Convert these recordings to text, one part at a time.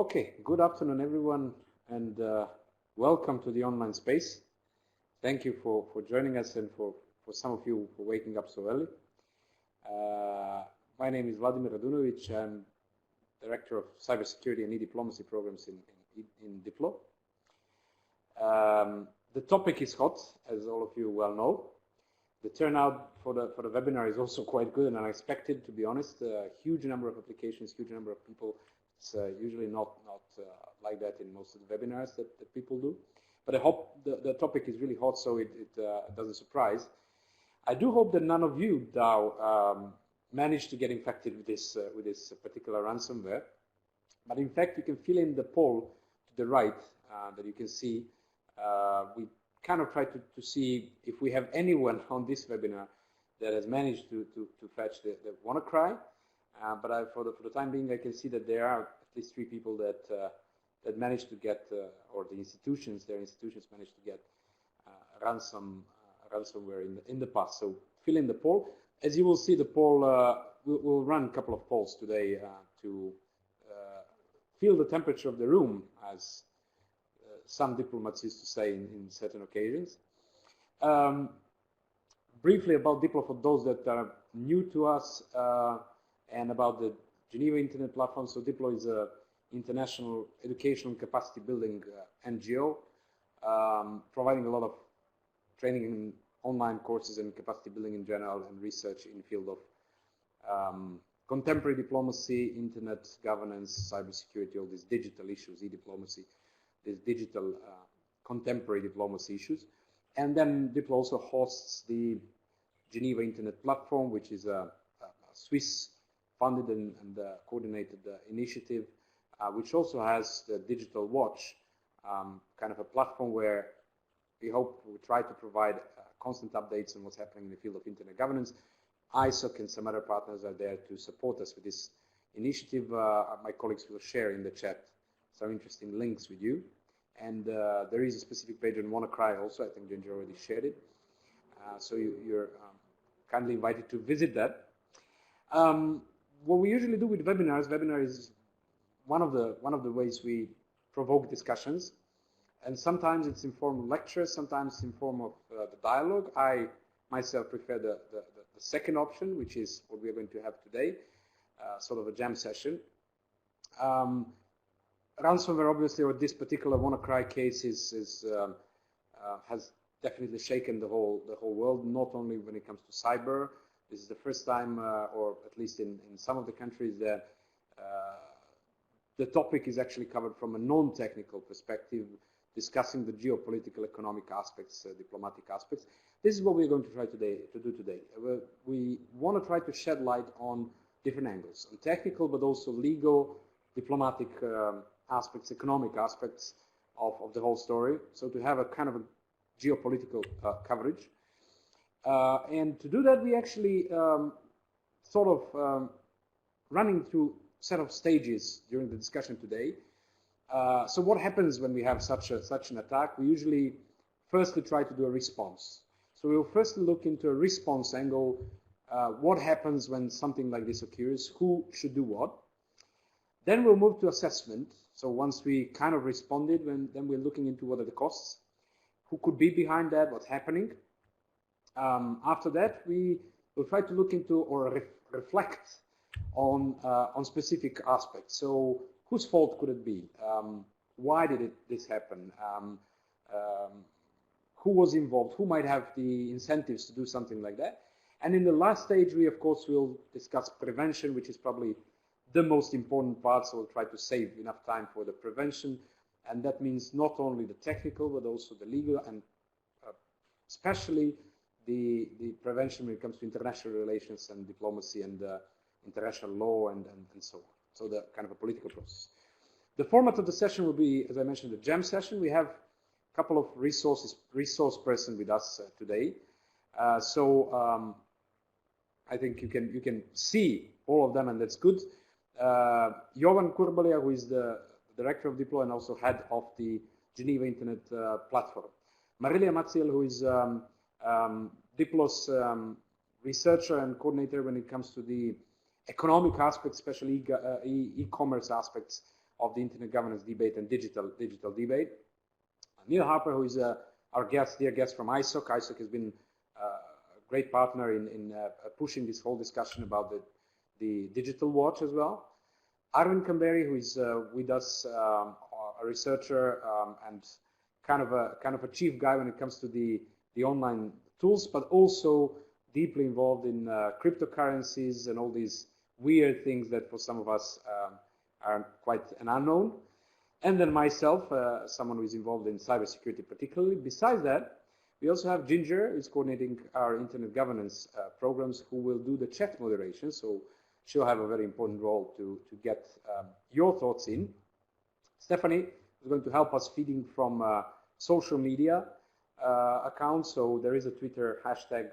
Okay, good afternoon everyone, and welcome to the online space. Thank you for joining us, and for some of you for waking up so early. My name is Vladimir Radunovic. I'm Director of Cybersecurity and E-Diplomacy Programs in Diplo. The topic is hot, as all of you well know. The turnout for the webinar is also quite good and unexpected, to be honest. A huge number of applications, huge number of people. It's usually not like that in most of the webinars that people do. But I hope the topic is really hot, so it doesn't surprise. I do hope that none of you now managed to get infected with this particular ransomware. But in fact, you can fill in the poll to the right that you can see. We kind of try to see if we have anyone on this webinar that has managed to fetch the WannaCry. But for the time being, I can see that there are at least 3 people that managed to get, or their institutions managed to get ransomware in the past. So fill in the poll. As you will see, the poll we'll run a couple of polls today to feel the temperature of the room, as some diplomats used to say in certain occasions. Briefly about Diplo for those that are new to us, and about the Geneva Internet Platform. So Diplo is an international educational capacity building NGO, providing a lot of training in online courses and capacity building in general, and research in the field of contemporary diplomacy, internet governance, cybersecurity, all these digital issues, e-diplomacy, these digital contemporary diplomacy issues. And then Diplo also hosts the Geneva Internet Platform, which is a Swiss funded and coordinated initiative, which also has the Digital Watch, kind of a platform where we try to provide constant updates on what's happening in the field of internet governance. ISOC and some other partners are there to support us with this initiative. My colleagues will share in the chat some interesting links with you. And there is a specific page on WannaCry also. I think Ginger already shared it. So you're kindly invited to visit that. What we usually do with webinar is one of the ways we provoke discussions, and sometimes it's in form of lectures, sometimes in form of the dialogue. I myself prefer the second option, which is what we're going to have today, sort of a jam session. Ransomware, obviously, or this particular WannaCry case has definitely shaken the whole world, not only when it comes to cyber. This is the first time, or at least in some of the countries, that the topic is actually covered from a non-technical perspective, discussing the geopolitical, economic aspects, diplomatic aspects. This is what we're going to try to do today. We want to try to shed light on different angles, on technical, but also legal, diplomatic aspects, economic aspects of the whole story. So to have a kind of a geopolitical coverage. And to do that, we actually sort of running through a set of stages during the discussion today. So what happens when we have such an attack? We usually firstly try to do a response. So we'll first look into a response angle. What happens when something like this occurs? Who should do what? Then we'll move to assessment. So once we kind of responded, then we're looking into what are the costs, who could be behind that, what's happening. After that, we will try to look into or reflect on specific aspects. So whose fault could it be? Why did this happen? Who was involved? Who might have the incentives to do something like that? And in the last stage, we, of course, will discuss prevention, which is probably the most important part. So we'll try to save enough time for the prevention. And that means not only the technical, but also the legal, and especially the prevention when it comes to international relations and diplomacy and international law and so on. So the kind of a political process. The format of the session will be, as I mentioned, the jam session. We have a couple of resource person with us today. So I think you can see all of them, and that's good. Jovan Kurbalia, who is the director of Diplo and also head of the Geneva Internet Platform. Marilia Matsiel, who is Diplo's researcher and coordinator when it comes to the economic aspects, especially e-commerce aspects of the internet governance debate and digital debate. Neil Harper, who is our dear guest from ISOC. ISOC has been a great partner in pushing this whole discussion about the digital watch as well. Arvind Kamberi, who is with us, a researcher and kind of a chief guy when it comes to the online tools, but also deeply involved in cryptocurrencies and all these weird things that for some of us are quite an unknown. And then myself, someone who is involved in cybersecurity particularly. Besides that, we also have Ginger, who's coordinating our internet governance programs, who will do the chat moderation. So she'll have a very important role to get your thoughts in. Stephanie is going to help us feeding from social media accounts. So there is a Twitter hashtag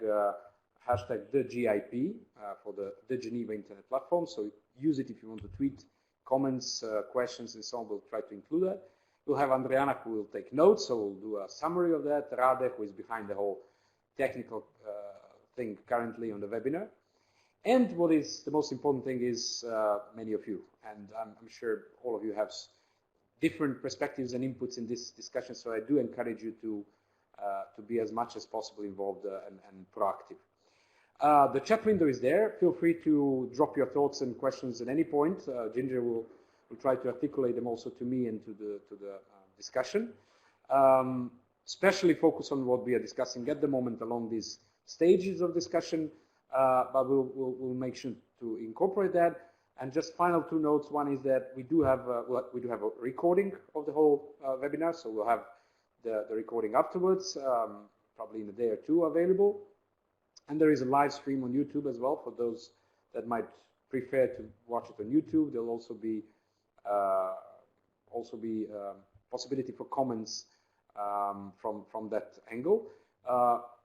#TheGIP for the Geneva Internet Platform. So use it if you want to tweet comments, questions, and so on. We'll try to include that. We'll have Andriana, who will take notes, so we'll do a summary of that. Rade, who is behind the whole technical thing currently on the webinar. And what is the most important thing is many of you, and I'm sure all of you have different perspectives and inputs in this discussion, so I do encourage you to be as much as possible involved and proactive. The chat window is there. Feel free to drop your thoughts and questions at any point. Ginger will try to articulate them also to me and to the discussion. Especially focus on what we are discussing at the moment along these stages of discussion, but we'll make sure to incorporate that. And just final two notes. One is that we do have a recording of the whole webinar, so we'll have the recording afterwards, probably in a day or two available. And there is a live stream on YouTube as well for those that might prefer to watch it on YouTube. There'll also be possibility for comments from that angle.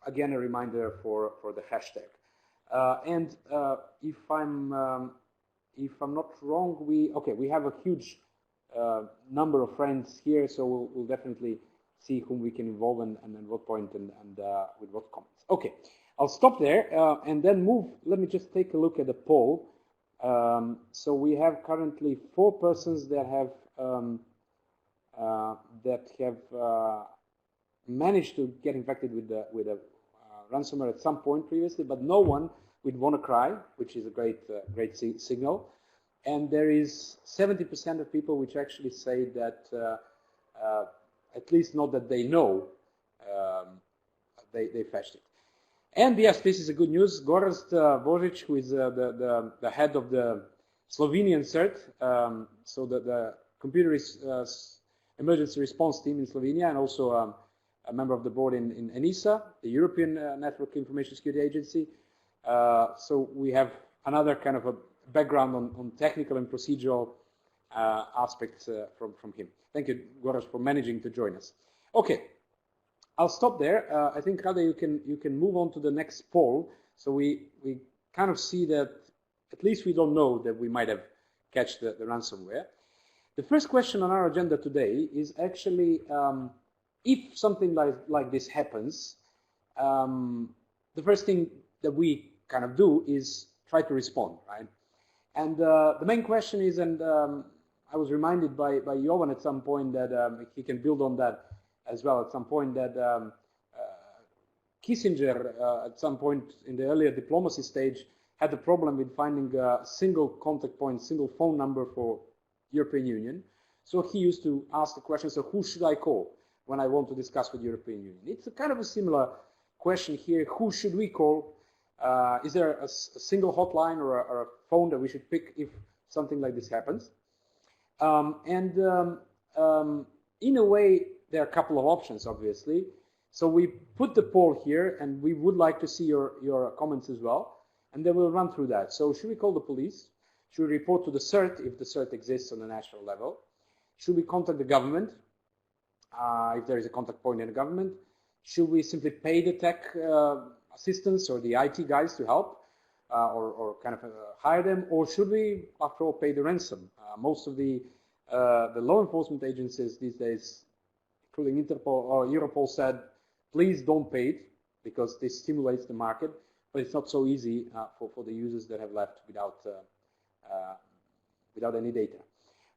Again, a reminder for the hashtag. And if I'm not wrong, we have a huge number of friends here, so we'll definitely see whom we can involve and at what point and with what comments. Okay. I'll stop there and then move. Let me just take a look at the poll. So we have currently 4 persons that have managed to get infected with a ransomware at some point previously, but no one with WannaCry, which is a great signal. And there is 70% of people which actually say that at least not that they know they fetched it. And yes, this is a good news. Gorazd Božić, who is the head of the Slovenian CERT, so the computer emergency response team in Slovenia, and also a member of the board in ENISA, the European Network Information Security Agency. So we have another kind of a background on technical and procedural aspects from him. Thank you, Gorazd, for managing to join us. Okay. I'll stop there. I think, Rade, you can move on to the next poll. So we kind of see that at least we don't know that we might have catched the ransomware. The first question on our agenda today is actually if something like this happens, the first thing that we kind of do is try to respond, right? And the main question is, and I was reminded by Jovan at some point that he can build on that as well at some point, that Kissinger at some point in the earlier diplomacy stage had a problem with finding a single contact point, single phone number for European Union. So he used to ask the question, so who should I call when I want to discuss with European Union? It's a kind of a similar question here. Who should we call? Is there a single hotline or a phone that we should pick if something like this happens? In a way, there are a couple of options, obviously. So we put the poll here, and we would like to see your comments as well. And then we'll run through that. So should we call the police? Should we report to the CERT if the CERT exists on a national level? Should we contact the government if there is a contact point in the government? Should we simply pay the tech assistants or the IT guys to help or kind of hire them? Or should we, after all, pay the ransom? Most of the law enforcement agencies these days, including Interpol or Europol, said, please don't pay it because this stimulates the market, but it's not so easy for the users that have left without any data.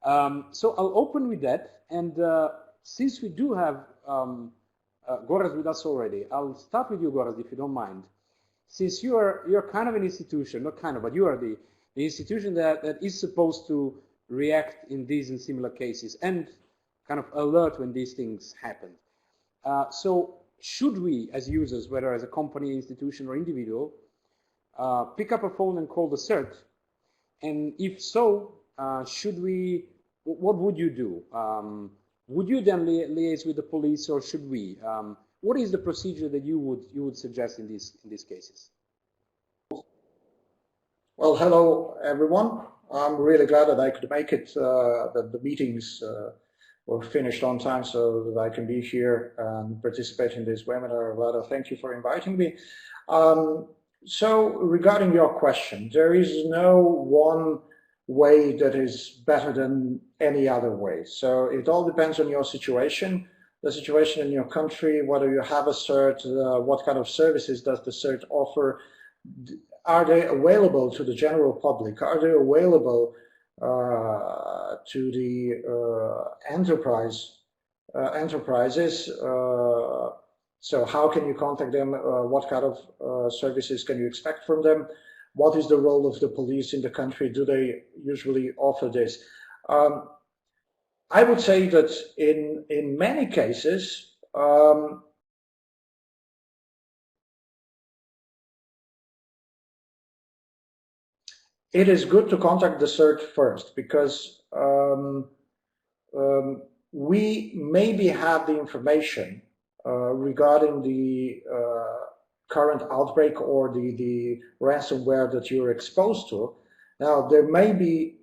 So I'll open with that, and since we do have Gorazd with us already, I'll start with you, Gorazd, if you don't mind. Since you're kind of an institution, not kind of, but you are the institution that is supposed to react in these and similar cases and kind of alert when these things happen. So should we, as users, whether as a company, institution, or individual, pick up a phone and call the CERT? And if so, should we? What would you do? Would you then liaise with the police, or should we? What is the procedure that you would suggest in these cases? Well, hello everyone. I'm really glad that I could make it. That the meetings were finished on time, so that I can be here and participate in this webinar. Vlada, thank you for inviting me. So regarding your question, there is no one way that is better than any other way. So it all depends on your situation, the situation in your country, whether you have a CERT, what kind of services does the CERT offer, are they available to the general public, are they available to the enterprises, so how can you contact them, what kind of services can you expect from them, what is the role of the police in the country, do they usually offer this? I would say that in many cases, it is good to contact the CERT first, because we maybe have the information regarding the current outbreak or the ransomware that you're exposed to. Now, there may be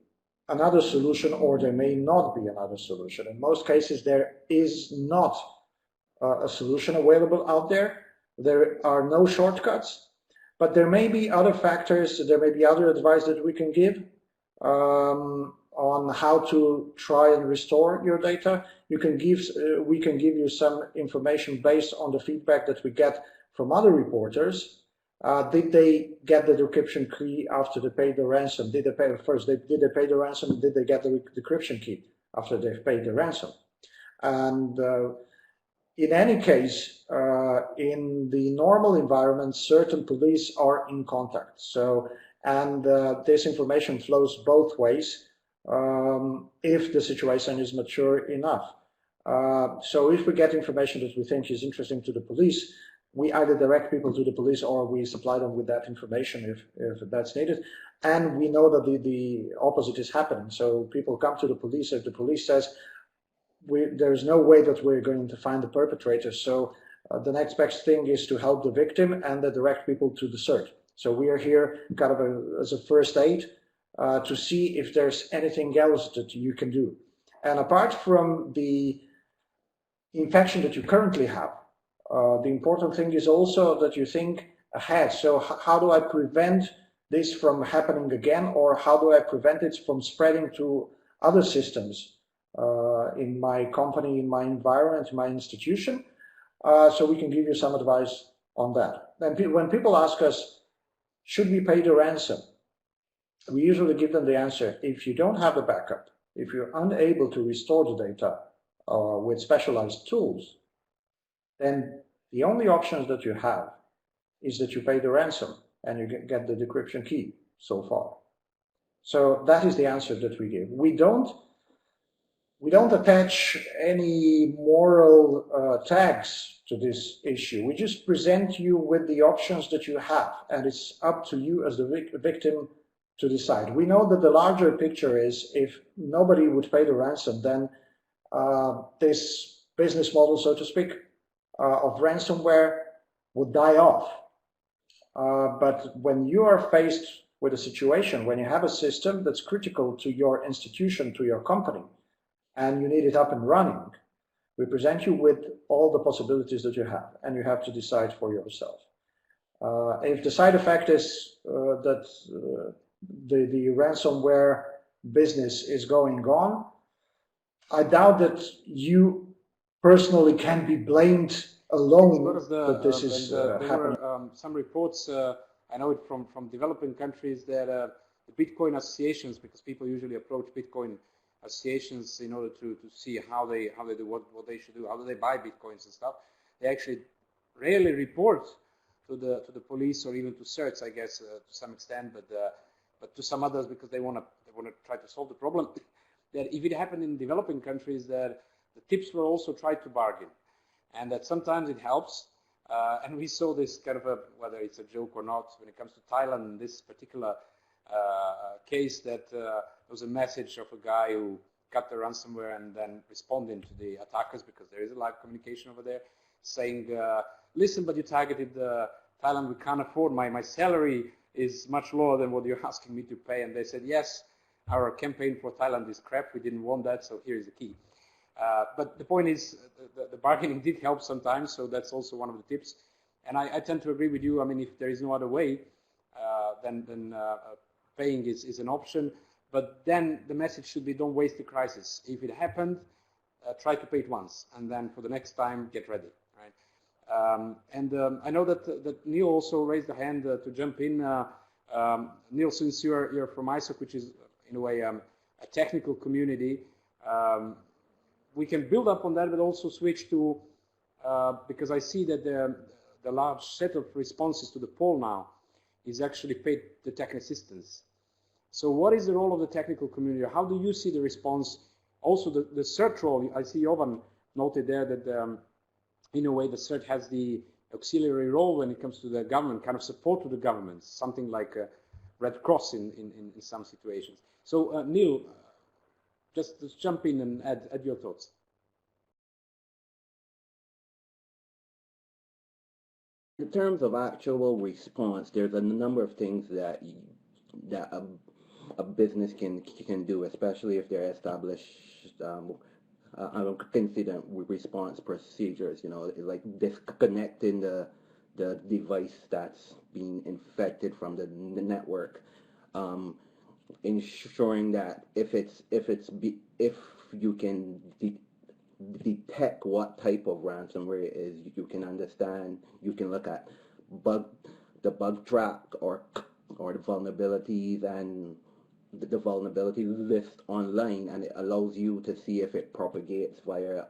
another solution, or there may not be another solution. In most cases, there is not a solution available out there. There are no shortcuts, but there may be other factors, there may be other advice that we can give on how to try and restore your data. We can give you some information based on the feedback that we get from other reporters. Did they get the decryption key after they paid the ransom? Did they pay first? Did they pay the ransom? Did they get the decryption key after they've paid the ransom? And in any case, in the normal environment, certain police are in contact. So, and this information flows both ways if the situation is mature enough. So if we get information that we think is interesting to the police, we either direct people to the police or we supply them with that information if that's needed. And we know that the opposite is happening. So people come to the police if the police says, there's no way that we're going to find the perpetrator. So the next best thing is to help the victim and direct people to the CERT. So we are here kind of as a first aid to see if there's anything else that you can do. And apart from the infection that you currently have, the important thing is also that you think ahead. So how do I prevent this from happening again, or how do I prevent it from spreading to other systems in my company, in my environment, in my institution? So we can give you some advice on that. Then when people ask us, should we pay the ransom? We usually give them the answer, if you don't have a backup, if you're unable to restore the data with specialized tools, then the only options that you have is that you pay the ransom and you get the decryption key so far. So that is the answer that we give. We don't attach any moral tags to this issue. We just present you with the options that you have, and it's up to you as the victim to decide. We know that the larger picture is, if nobody would pay the ransom, then this business model, so to speak, of ransomware would die off. But when you are faced with a situation, when you have a system that's critical to your institution, to your company, and you need it up and running, we present you with all the possibilities that you have, and you have to decide for yourself. If the side effect is that the ransomware business is going on, I doubt that you personally can be blamed alone that this is happening. There were some reports, I know it from developing countries, that the Bitcoin associations, because people usually approach Bitcoin associations in order to see how they do what they should do, how do they buy bitcoins and stuff. They actually rarely report to the police or even to CERTs, I guess, to some extent, but to some others because they want to try to solve the problem. That if it happened in developing countries, that the tips were also tried to bargain, and that sometimes it helps. And we saw this kind of whether it's a joke or not, when it comes to Thailand, this particular case that there was a message of a guy who got the ransomware and then responding to the attackers, because there is a live communication over there, saying, listen, but you targeted Thailand, we can't afford, my salary is much lower than what you're asking me to pay. And they said, yes, our campaign for Thailand is crap, we didn't want that, so here is the key. But the point is, the bargaining did help sometimes, so that's also one of the tips. And I tend to agree with you. I mean, if there is no other way, then paying is an option. But then the message should be, don't waste the crisis. If it happened, try to pay it once, and then for the next time, get ready. Right? I know that Neil also raised a hand to jump in. Neil, since you're from ISOC, which is in a way a technical community, we can build up on that, but also switch to, because I see that the large set of responses to the poll now is actually paid the tech assistance. So what is the role of the technical community? How do you see the response? Also the CERT role, I see Jovan noted there that in a way the CERT has the auxiliary role when it comes to the government, kind of support to the government, something like Red Cross in some situations. So Neil, just jump in and add your thoughts. In terms of actual response, there's a number of things that a business can do, especially if they're established incident response procedures. You know, like disconnecting the device that's being infected from the network, ensuring that if you can detect what type of ransomware it is, you can understand, you can look at the bug track or the vulnerabilities and the vulnerability list online, and it allows you to see if it propagates via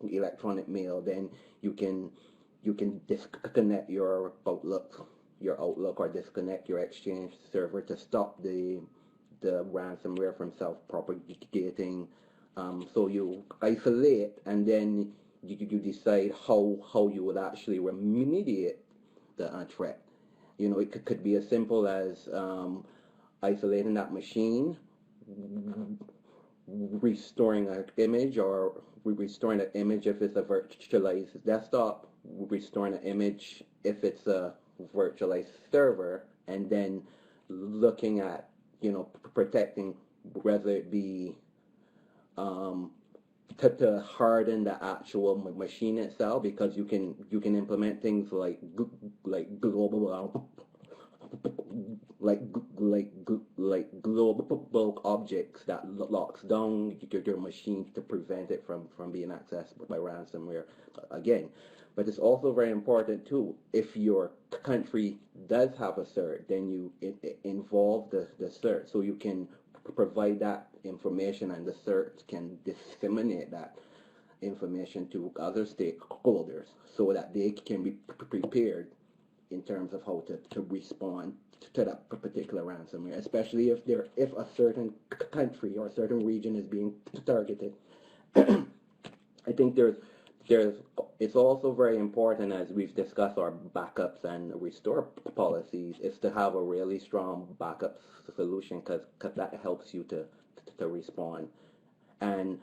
electronic mail. Then you can disconnect your Outlook or disconnect your Exchange server to stop the ransomware from self-propagating. So you isolate, and then you decide how you would actually remediate the threat. You know, it could be as simple as isolating that machine, restoring an image, or restoring an image if it's a virtualized desktop, restoring an image if it's a virtualized server, and then looking at, you know, protecting, whether it be to harden the actual machine itself, because you can implement things like global global objects that locks down your machine to prevent it from being accessed by ransomware again. But it's also very important too, if your country does have a CERT, then you involve the CERT, so you can provide that information, and the CERT can disseminate that information to other stakeholders so that they can be prepared in terms of how to respond to that particular ransomware, especially if a certain country or a certain region is being targeted. I think it's also very important, as we've discussed our backups and restore policies, is to have a really strong backup solution, because that helps you to respond. And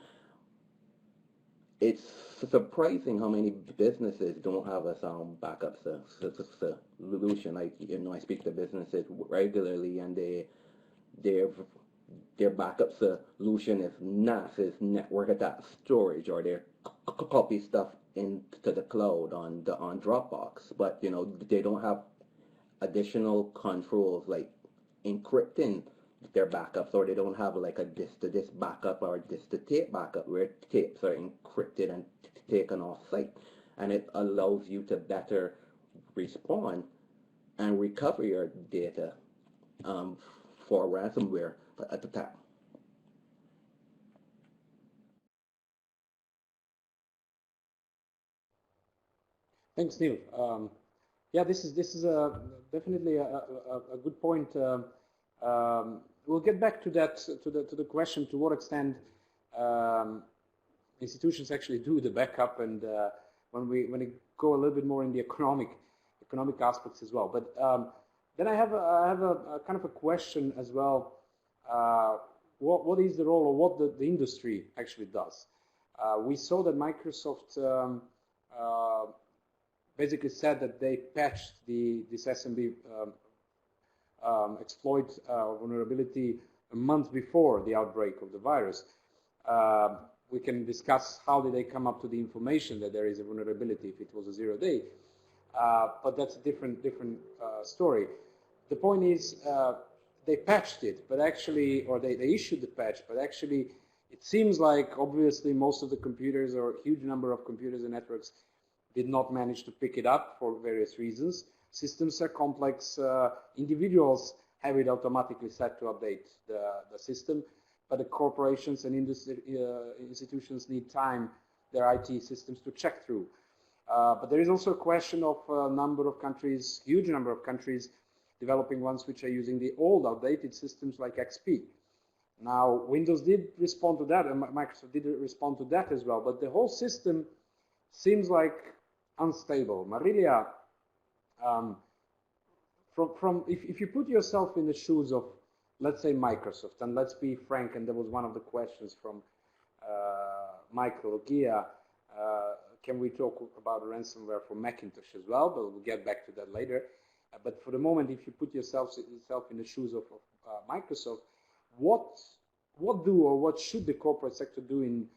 it's surprising how many businesses don't have a sound backup solution. I speak to businesses regularly, and their backup solution is NAS, is network attached storage, or they copy stuff into the cloud on Dropbox, but they don't have additional controls like encrypting their backups, or they don't have like a disk-to-disk backup or disk-to-tape backup where tapes are encrypted and taken off site, and it allows you to better respond and recover your data for ransomware attack. Thanks, Neil. Yeah, this is definitely a good point. We'll get back to that to the question to what extent institutions actually do the backup, and when we go a little bit more in the economic aspects as well. But then I have a kind of a question as well. What is the role, or what the industry actually does? We saw that Microsoft basically said that they patched this SMB exploit vulnerability a month before the outbreak of the virus. We can discuss how did they come up to the information that there is a vulnerability if it was a 0-day, but that's a different story. The point is they patched it, but actually, or they issued the patch, but actually it seems like obviously most of the computers, or a huge number of computers and networks, did not manage to pick it up for various reasons. Systems are complex. Individuals have it automatically set to update the system, but the corporations and industry institutions need time, their IT systems, to check through. But there is also a question of a number of countries, huge number of countries, developing ones which are using the old outdated systems like XP. Now, Windows did respond to that, and Microsoft did respond to that as well, but the whole system seems like unstable. Marilia, if you put yourself in the shoes of, let's say, Microsoft, and let's be frank, and there was one of the questions from Michael Gia, can we talk about ransomware for Macintosh as well? But we'll get back to that later. But for the moment, if you put yourself in the shoes of Microsoft, what do, or what should the corporate sector do in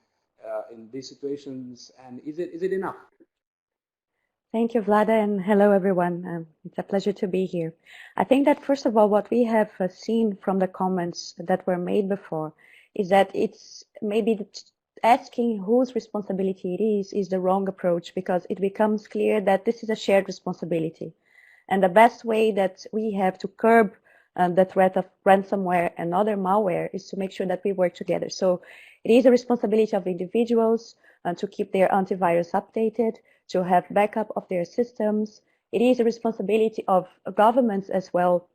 these situations, and is it enough? Thank you, Vlada, and hello, everyone. It's a pleasure to be here. I think that, first of all, what we have seen from the comments that were made before is that it's maybe asking whose responsibility it is the wrong approach, because it becomes clear that this is a shared responsibility. And the best way that we have to curb the threat of ransomware and other malware is to make sure that we work together. So it is a responsibility of individuals to keep their antivirus updated, to have backup of their systems. It is a responsibility of governments as well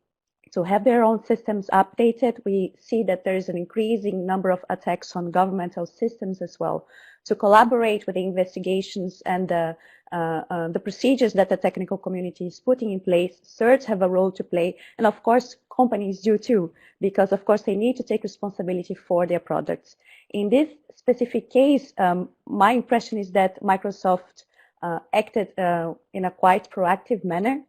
to have their own systems updated. We see that there is an increasing number of attacks on governmental systems as well, to collaborate with the investigations and the procedures that the technical community is putting in place. CERTs have a role to play, and of course companies do too, because of course they need to take responsibility for their products. In this specific case, my impression is that Microsoft acted in a quite proactive manner,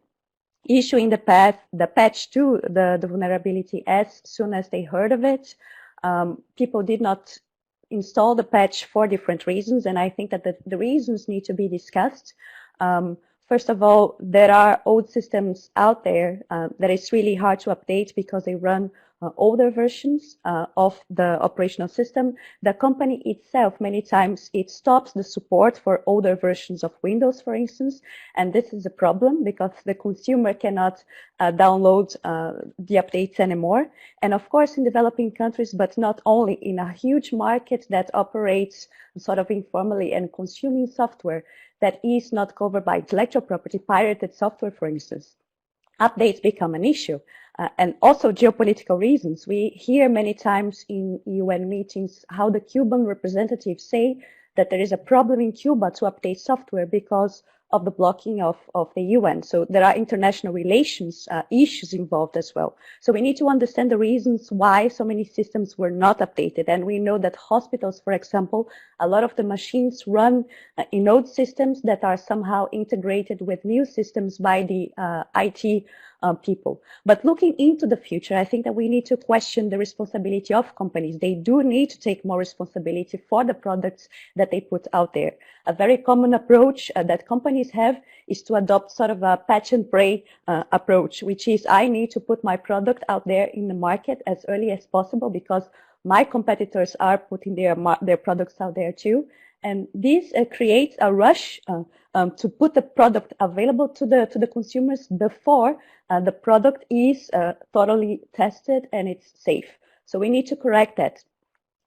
issuing the patch to the vulnerability as soon as they heard of it. People did not install the patch for different reasons, and I think that the reasons need to be discussed. First of all, there are old systems out there that it's really hard to update because they run older versions of the operational system. The company itself, many times, it stops the support for older versions of Windows, for instance, and this is a problem because the consumer cannot download the updates anymore. And of course, in developing countries, but not only, in a huge market that operates sort of informally and consuming software that is not covered by intellectual property, pirated software, for instance, updates become an issue. And also geopolitical reasons. We hear many times in UN meetings how the Cuban representatives say that there is a problem in Cuba to update software because of the blocking of the UN. So there are international relations issues involved as well. So we need to understand the reasons why so many systems were not updated. And we know that hospitals, for example, a lot of the machines run in old systems that are somehow integrated with new systems by the IT people. But looking into the future, I think that we need to question the responsibility of companies. They do need to take more responsibility for the products that they put out there. A very common approach that companies have is to adopt sort of a patch and pray approach, which is I need to put my product out there in the market as early as possible because my competitors are putting their products out there too. And this creates a rush to put the product available to the consumers before the product is totally tested and it's safe. So we need to correct that.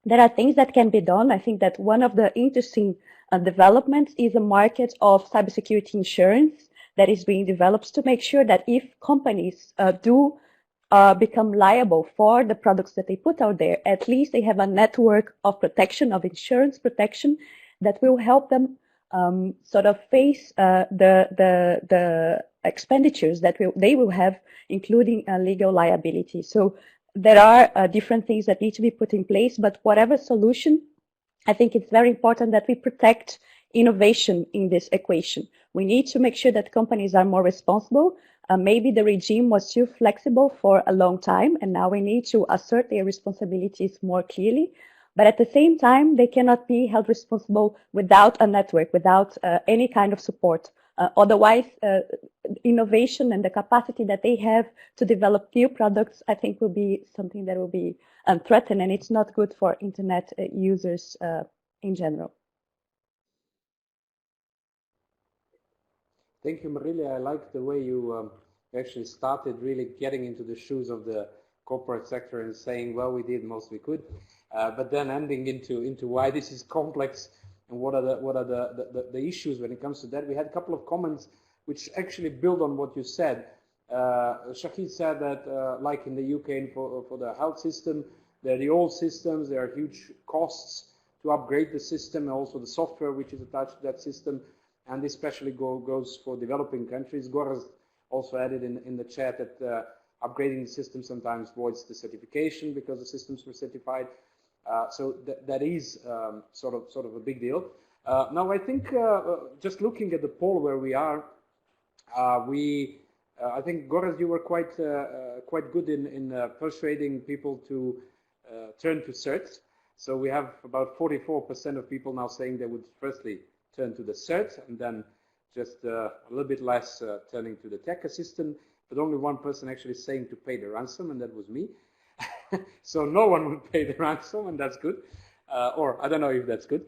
there are things that can be done. I think that one of the interesting developments is a market of cybersecurity insurance that is being developed to make sure that if companies do become liable for the products that they put out there, at least they have a network of protection, of insurance protection, that will help them sort of face the expenditures that they will have, including legal liability. So there are different things that need to be put in place, but whatever solution, I think it's very important that we protect innovation in this equation. We need to make sure that companies are more responsible. Maybe the regime was too flexible for a long time, and now we need to assert their responsibilities more clearly. But at the same time, they cannot be held responsible without a network, without any kind of support. Otherwise, innovation and the capacity that they have to develop new products, I think, will be something that will be threatened, and it's not good for internet users in general. Thank you, Marilia. I like the way you actually started really getting into the shoes of the corporate sector and saying, well, we did most we could, but then ending into why this is complex and what are the issues when it comes to that. We had a couple of comments which actually build on what you said. Shahid said that like in the UK for the health system, they're the old systems, there are huge costs to upgrade the system, and also the software which is attached to that system, and especially goes for developing countries. Goraz also added in the chat that upgrading the system sometimes voids the certification because the systems were certified. So that is sort of a big deal. Now I think just looking at the poll where we are, I think Goraz, you were quite good in persuading people to turn to CERT. So we have about 44% of people now saying they would firstly turn to the CERT, and then just a little bit less turning to the tech assistant, but only one person actually saying to pay the ransom, and that was me. So no one would pay the ransom, and that's good. Or I don't know if that's good.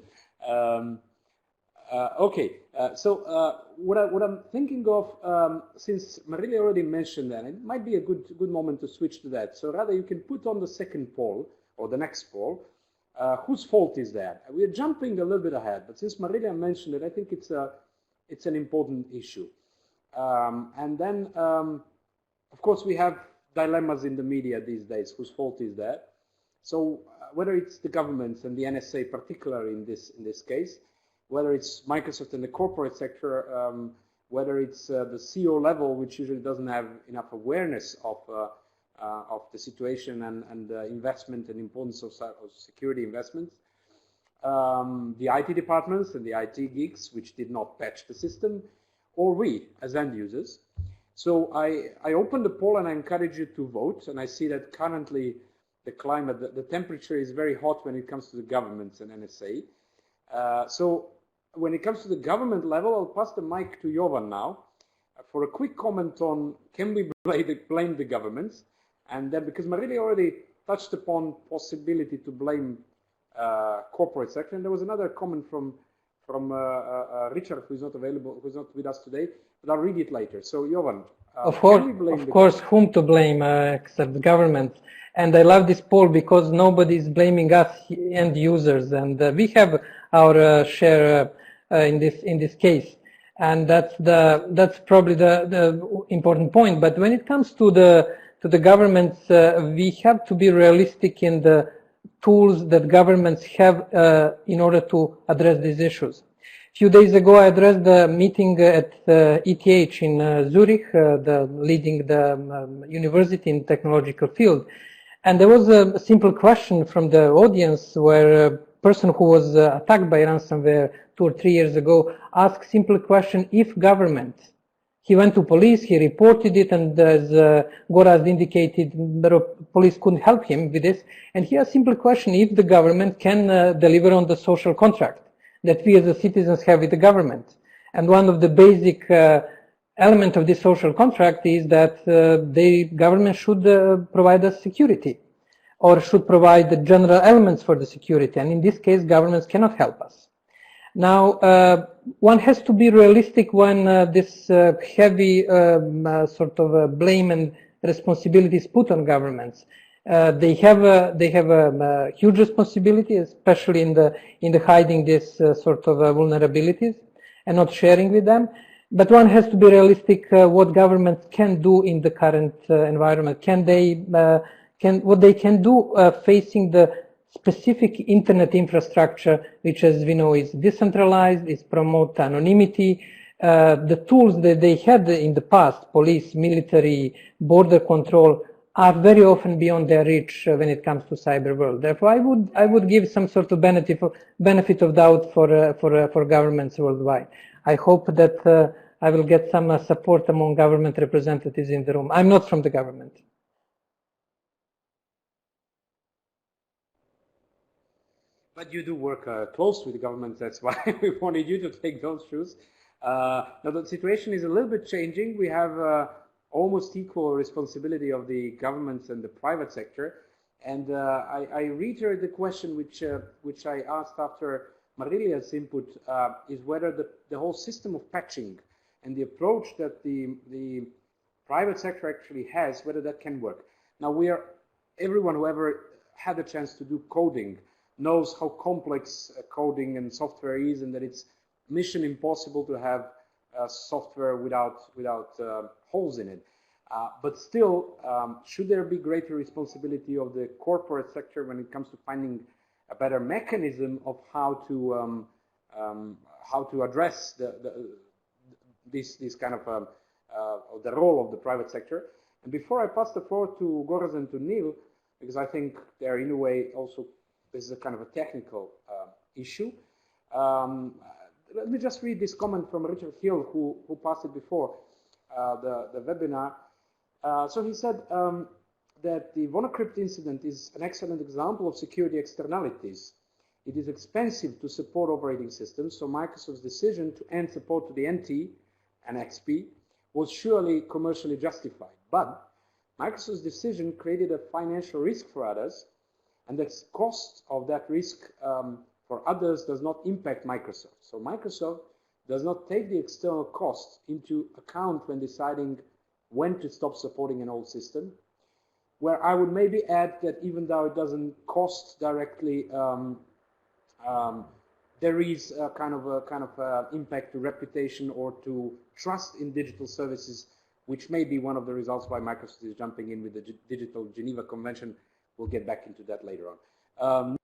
Okay, so what I'm thinking of, since Marilia already mentioned that, it might be a good moment to switch to that. So rather you can put on the second poll, or the next poll, whose fault is that? We are jumping a little bit ahead, but since Marilia mentioned it, I think it's an important issue. And then, of course, we have dilemmas in the media these days. Whose fault is that? So whether it's the governments and the NSA, particularly in this case, whether it's Microsoft and the corporate sector, whether it's the CEO level, which usually doesn't have enough awareness of the situation and investment and importance of security investments, the IT departments and the IT geeks, which did not patch the system, or we as end users. So I opened the poll and I encourage you to vote, and I see that currently the climate, the temperature is very hot when it comes to the governments and NSA. So when it comes to the government level, I'll pass the mic to Jovan now for a quick comment on can we blame the governments, and then because Marilia already touched upon possibility to blame corporate sector, and there was another comment from Richard, who's not available, who's not with us today, but I'll read it later. So Jovan, of course, whom to blame except the government? And I love this poll because nobody is blaming us end users, and we have our share in this case, and that's probably the important point. But when it comes to the governments, we have to be realistic in the tools that governments have in order to address these issues. A few days ago, I addressed the meeting at ETH in Zurich, leading the university in technological field. And there was a simple question from the audience where a person who was attacked by ransomware 2 or 3 years ago asked simple question, if government, he went to police, he reported it, and as Goraz indicated, the police couldn't help him with this. And he asked simple question, if the government can deliver on the social contract that we as the citizens have with the government. And one of the basic element of this social contract is that the government should provide us security, or should provide the general elements for the security. And in this case, governments cannot help us. Now, one has to be realistic when this heavy sort of blame and responsibility is put on governments. They have a huge responsibility, especially in the hiding this sort of vulnerabilities and not sharing with them. But one has to be realistic. What governments can do in the current environment? What they can do facing the specific internet infrastructure, which, as we know, is decentralized, is promote anonymity. The tools that they had in the past, police, military, border control, are very often beyond their reach when it comes to cyber world. Therefore, I would give some sort of benefit of doubt for governments worldwide. I hope that I will get some support among government representatives in the room. I'm not from the government. But you do work close with the government. That's why we wanted you to take those shoes. Now the situation is a little bit changing. We have almost equal responsibility of the governments and the private sector. And I reiterate the question which I asked after Marilia's input, is whether the whole system of patching and the approach that the private sector actually has, whether that can work. Now everyone who ever had a chance to do coding knows how complex coding and software is, and that it's mission impossible to have software without holes in it. But still, should there be greater responsibility of the corporate sector when it comes to finding a better mechanism of how to address this kind of the role of the private sector? And before I pass the floor to Goraz and to Neil, because I think they're in a way also, this is a kind of a technical issue. Let me just read this comment from Richard Hill, who passed it before the webinar. So he said that the WannaCry incident is an excellent example of security externalities. It is expensive to support operating systems, so Microsoft's decision to end support to the NT and XP was surely commercially justified. But Microsoft's decision created a financial risk for others, and the cost of that risk for others does not impact Microsoft. So Microsoft does not take the external cost into account when deciding when to stop supporting an old system. Where I would maybe add that even though it doesn't cost directly, there is a kind of impact to reputation or to trust in digital services, which may be one of the results why Microsoft is jumping in with the Digital Geneva Convention. We'll get back into that later on.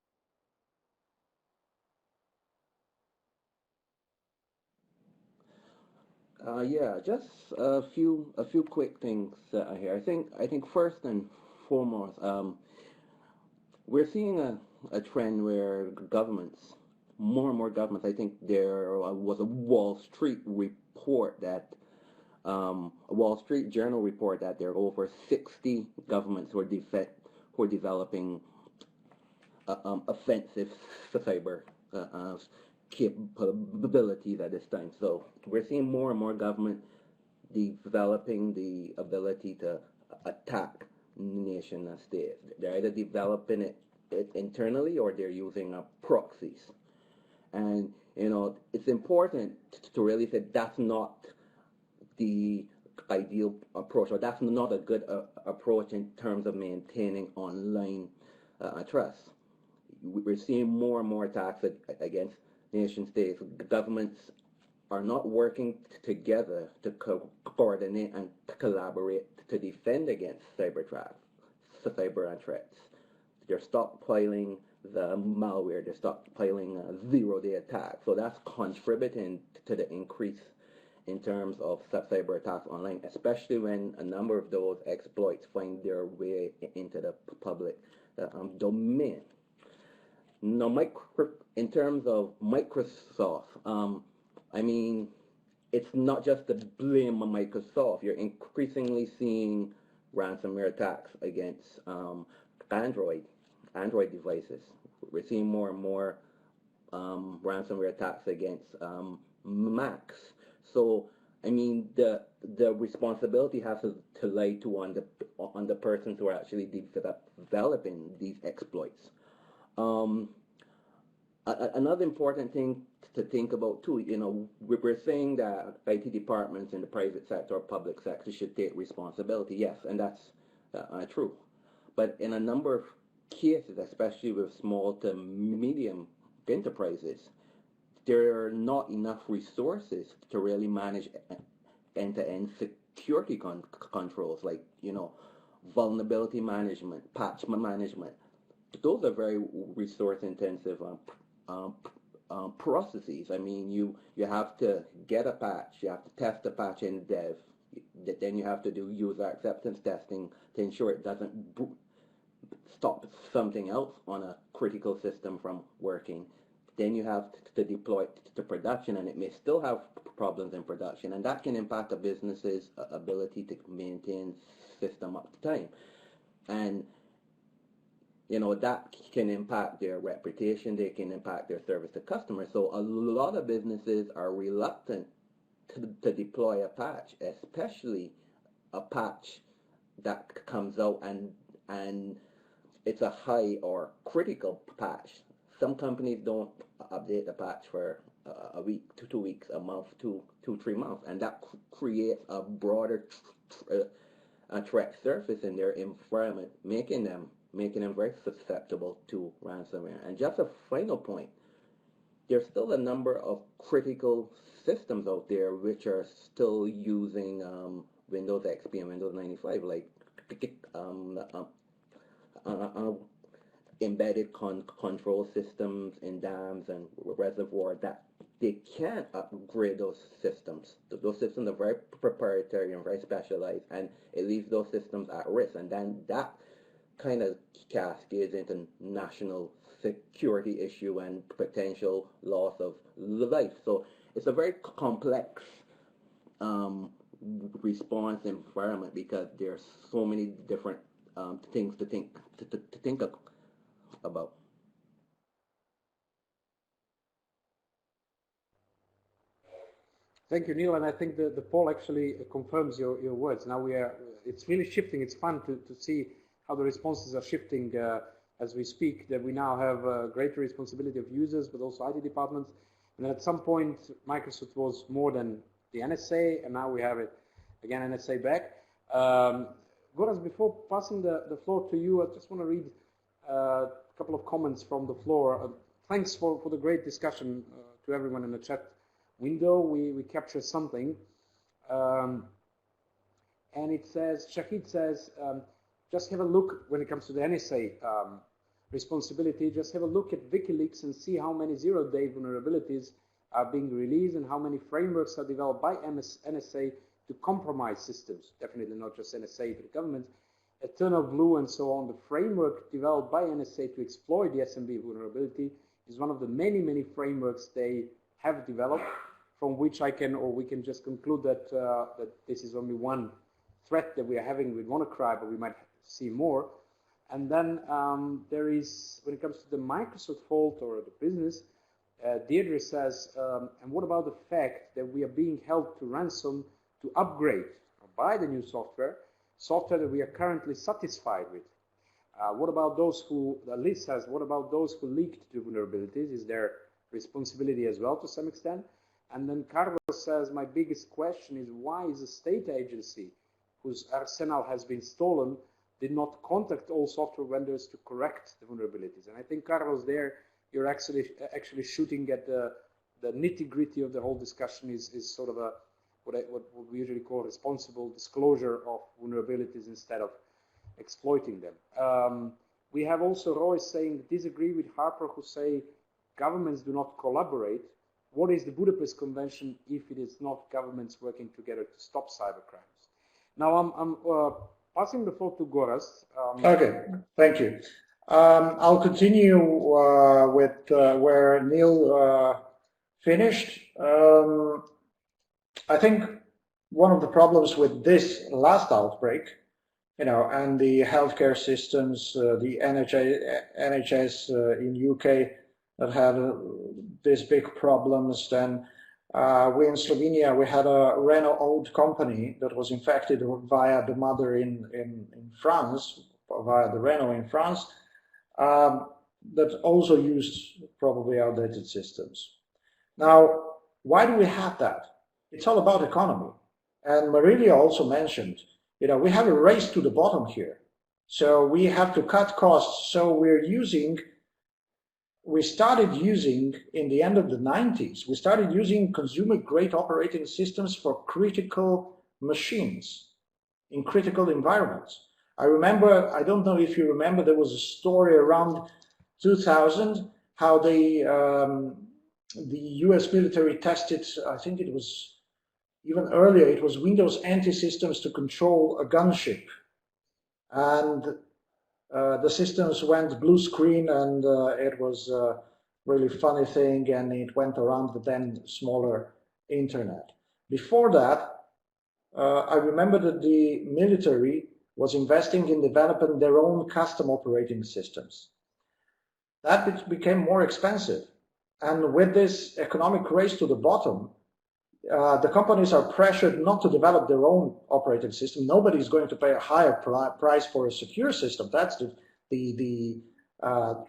Yeah, just a few quick things here. I think first and foremost, we're seeing a trend where governments, more and more governments. I think there was a Wall Street report that a Wall Street Journal report that there are over 60 governments who are developing offensive cyber capabilities at this time. So we're seeing more and more government developing the ability to attack nation and states. They're either developing it internally or they're using proxies. And it's important to really say that's not the ideal approach, or that's not a good approach in terms of maintaining online trust. We're seeing more and more attacks against nation states. Governments are not working together to coordinate and collaborate to defend against cyber threats. They're stockpiling the malware, they're stockpiling zero-day attacks. So that's contributing to the increase in terms of cyber attacks online, especially when a number of those exploits find their way into the public domain. Now, in terms of Microsoft, I mean, it's not just the blame on Microsoft. You're increasingly seeing ransomware attacks against Android devices. We're seeing more and more ransomware attacks against Macs. So, I mean, the responsibility has to lie on the persons who are actually developing these exploits. Another important thing to think about too, we're saying that IT departments in the private sector or public sector should take responsibility. Yes, and that's true. But in a number of cases, especially with small to medium enterprises, there are not enough resources to really manage end-to-end security controls, like, you know, vulnerability management, patch management. Those are very resource-intensive processes. I mean, you have to get a patch, you have to test the patch in dev, then you have to do user acceptance testing to ensure it doesn't stop something else on a critical system from working. Then you have to deploy it to production, and it may still have problems in production, and that can impact a business's ability to maintain system uptime. And you know, that can impact their reputation, they can impact their service to customers. So a lot of businesses are reluctant to deploy a patch, especially a patch that comes out and it's a high or critical patch. Some companies don't update the patch for a week, 2 weeks, a month, 3 months, and that creates a broader threat surface in their environment, making them very susceptible to ransomware. And just a final point, there's still a number of critical systems out there which are still using Windows XP and Windows 95, like embedded control systems in dams and reservoir, that they can't upgrade those systems. Those systems are very proprietary and very specialized, and it leaves those systems at risk. And then that kind of cascades into national security issue and potential loss of life. So it's a very complex response environment because there's so many different things to think about. Thank you, Neil, and I think the poll actually confirms your words. Now it's really shifting. It's fun to see how the responses are shifting as we speak, that we now have greater responsibility of users, but also IT departments. And at some point, Microsoft was more than the NSA, and now we have it again, NSA back. Goraz, before passing the floor to you, I just want to read a couple of comments from the floor. Thanks for the great discussion to everyone in the chat window. We captured something. And it says, Shahid says, just have a look when it comes to the NSA responsibility, just have a look at WikiLeaks and see how many zero-day vulnerabilities are being released and how many frameworks are developed by NSA to compromise systems. Definitely not just NSA, but government. Eternal Blue and so on. The framework developed by NSA to exploit the SMB vulnerability is one of the many, many frameworks they have developed, from which we can just conclude that that this is only one threat that we are having with WannaCry, but we might see more. And then there is, when it comes to the Microsoft fault or the business, Deirdre says, and what about the fact that we are being held to ransom to upgrade or buy the new software that we are currently satisfied with? What about those who, Liz says, what about those who leaked the vulnerabilities? Is their responsibility as well to some extent? And then Carlos says, my biggest question is why is a state agency whose arsenal has been stolen did not contact all software vendors to correct the vulnerabilities? And I think, Carlos, there you're actually shooting at the nitty-gritty of the whole discussion is sort of what we usually call responsible disclosure of vulnerabilities instead of exploiting them. We have also Roy saying, disagree with Harper, who say governments do not collaborate. What is the Budapest Convention if it is not governments working together to stop cybercrimes? Now I'm passing the floor to Goraz. Okay, thank you. I'll continue with where Neil finished. I think one of the problems with this last outbreak, and the healthcare systems, the NHS in UK that had these big problems. Then we in Slovenia, we had a Renault-owned company that was infected via the mother in France, via the Renault in France, that also used probably outdated systems. Now, why do we have that? It's all about economy. And Marilia also mentioned, we have a race to the bottom here. So we have to cut costs. So we started using, in the end of the 90s, we started using consumer-grade operating systems for critical machines in critical environments. I remember, I don't know if you remember, there was a story around 2000, how the US military tested, I think it was even earlier, it was Windows NT systems to control a gunship. And the systems went blue screen, and it was a really funny thing, and it went around the then smaller internet. Before that, I remember that the military was investing in developing their own custom operating systems. That became more expensive. And with this economic race to the bottom, the companies are pressured not to develop their own operating system. Nobody's going to pay a higher price for a secure system. That's the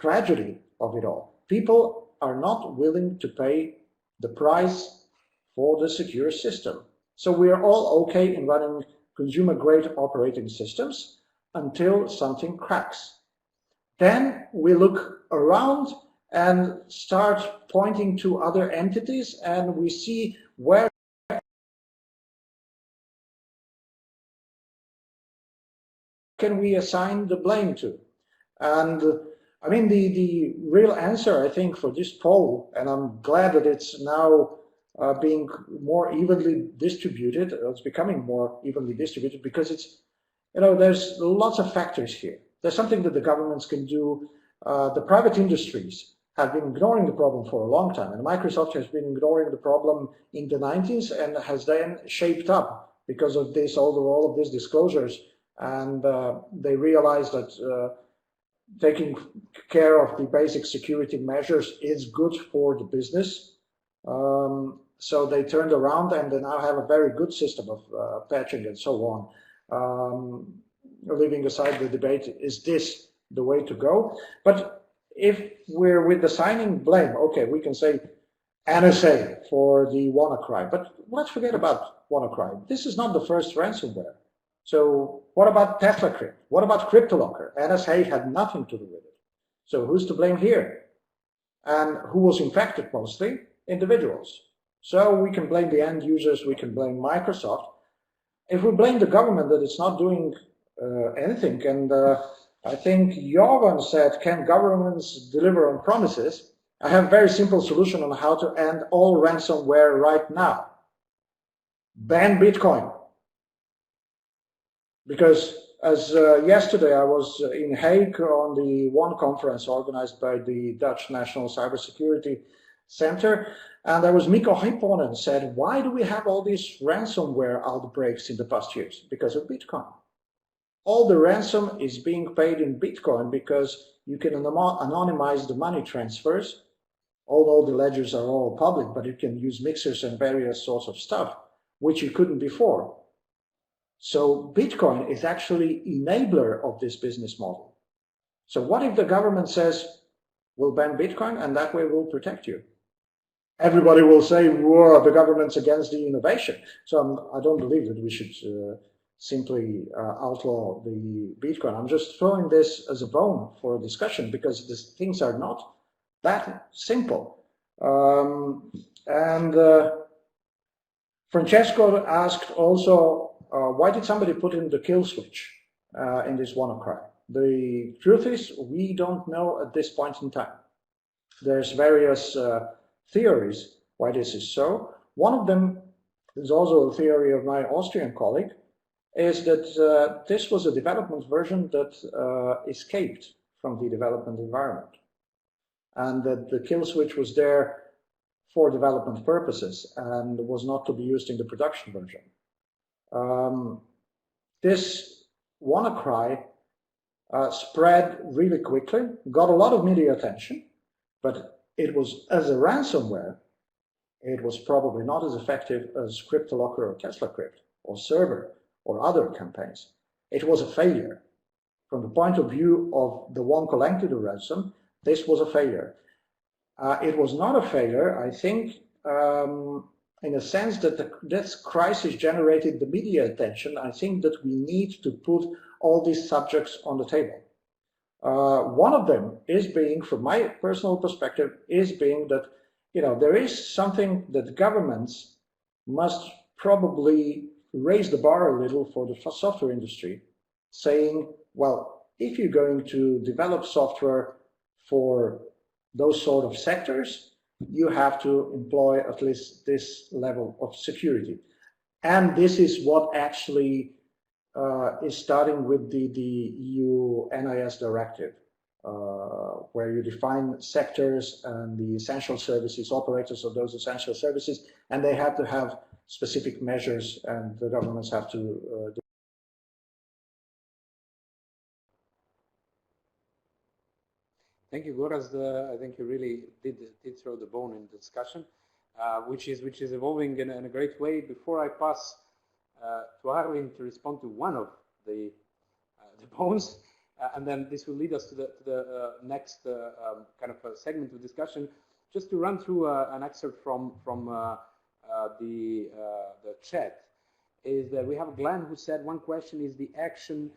tragedy of it all. People are not willing to pay the price for the secure system. So we are all okay in running consumer-grade operating systems until something cracks. Then we look around and start pointing to other entities, and we see where can we assign the blame to. And I mean, the real answer, I think, for this poll, and I'm glad that it's now being more evenly distributed, it's becoming more evenly distributed, because it's, you know, there's lots of factors here. There's something that the governments can do. The private industries have been ignoring the problem for a long time, and Microsoft has been ignoring the problem in the 90s and has then shaped up because of this, all of these disclosures, and they realized that taking care of the basic security measures is good for the business. So they turned around, and they now have a very good system of patching and so on. Leaving aside the debate, is this the way to go? But if we're with assigning blame, okay, we can say NSA for the WannaCry, but let's forget about WannaCry. This is not the first ransomware. So what about TeslaCrypt? What about CryptoLocker? NSA had nothing to do with it. So who's to blame here? And who was infected mostly? Individuals. So we can blame the end users, we can blame Microsoft. If we blame the government that it's not doing anything, and I think Jovan said, can governments deliver on promises? I have a very simple solution on how to end all ransomware right now. Ban Bitcoin. Because as yesterday I was in Hague on the one conference organized by the Dutch National Cybersecurity Center, and there was Mikko Hipponen said, why do we have all these ransomware outbreaks in the past years? Because of Bitcoin. All the ransom is being paid in Bitcoin because you can anonymize the money transfers, although the ledgers are all public, but you can use mixers and various sorts of stuff, which you couldn't before. So Bitcoin is actually enabler of this business model. So what if the government says, we'll ban Bitcoin and that way we'll protect you? Everybody will say, whoa, the government's against the innovation. So I don't believe that we should simply outlaw the Bitcoin. I'm just throwing this as a bone for a discussion because these things are not that simple. Francesco asked also, why did somebody put in the kill switch in this WannaCry? The truth is, we don't know at this point in time. There's various theories why this is so. One of them is also a theory of my Austrian colleague, is that this was a development version that escaped from the development environment, and that the kill switch was there for development purposes and was not to be used in the production version. This WannaCry spread really quickly, got a lot of media attention, but it was, as a ransomware, it was probably not as effective as CryptoLocker or TeslaCrypt or Server or other campaigns. It was a failure. From the point of view of the one collecting the ransom, this was a failure. It was not a failure, I think, in a sense that this crisis generated the media attention, I think that we need to put all these subjects on the table. One of them is being, from my personal perspective, is being that, you know, there is something that governments must probably raise the bar a little for the software industry, saying, well, if you're going to develop software for those sort of sectors, you have to employ at least this level of security. And this is what actually is starting with the EU NIS directive, where you define sectors and the essential services, operators of those essential services, and they have to have specific measures, and the governments have to Thank you, Goraz. I think you really did throw the bone in the discussion, which is evolving in a great way. Before I pass to Arvin to respond to one of the bones, and then this will lead us to the next kind of a segment of discussion. Just to run through an excerpt from the chat, is that we have Glenn who said one question is the action.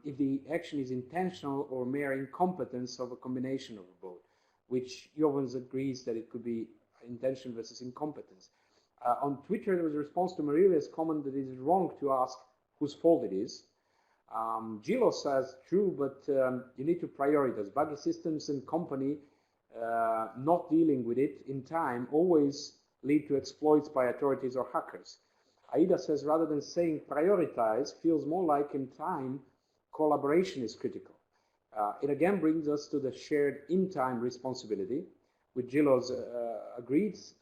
If the action is intentional or mere incompetence of a combination of both, which Jovans agrees that it could be intention versus incompetence. On Twitter, there was a response to Marilla's comment that it is wrong to ask whose fault it is. Gilo says, true, but you need to prioritize. Buggy systems and company not dealing with it in time always lead to exploits by authorities or hackers. Aida says, rather than saying prioritize, feels more like in time, collaboration is critical. It again brings us to the shared in-time responsibility, which Gilos agrees,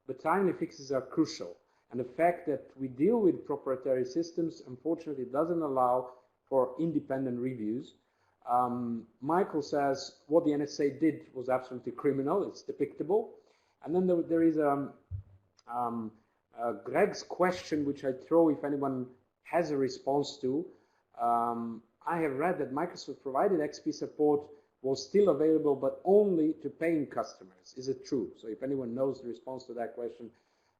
but timely fixes are crucial. And the fact that we deal with proprietary systems, unfortunately, doesn't allow for independent reviews. Michael says, what the NSA did was absolutely criminal, it's depictable. And then there is Greg's question, which I throw if anyone has a response to. I have read that Microsoft provided XP support was still available, but only to paying customers. Is it true? So if anyone knows the response to that question,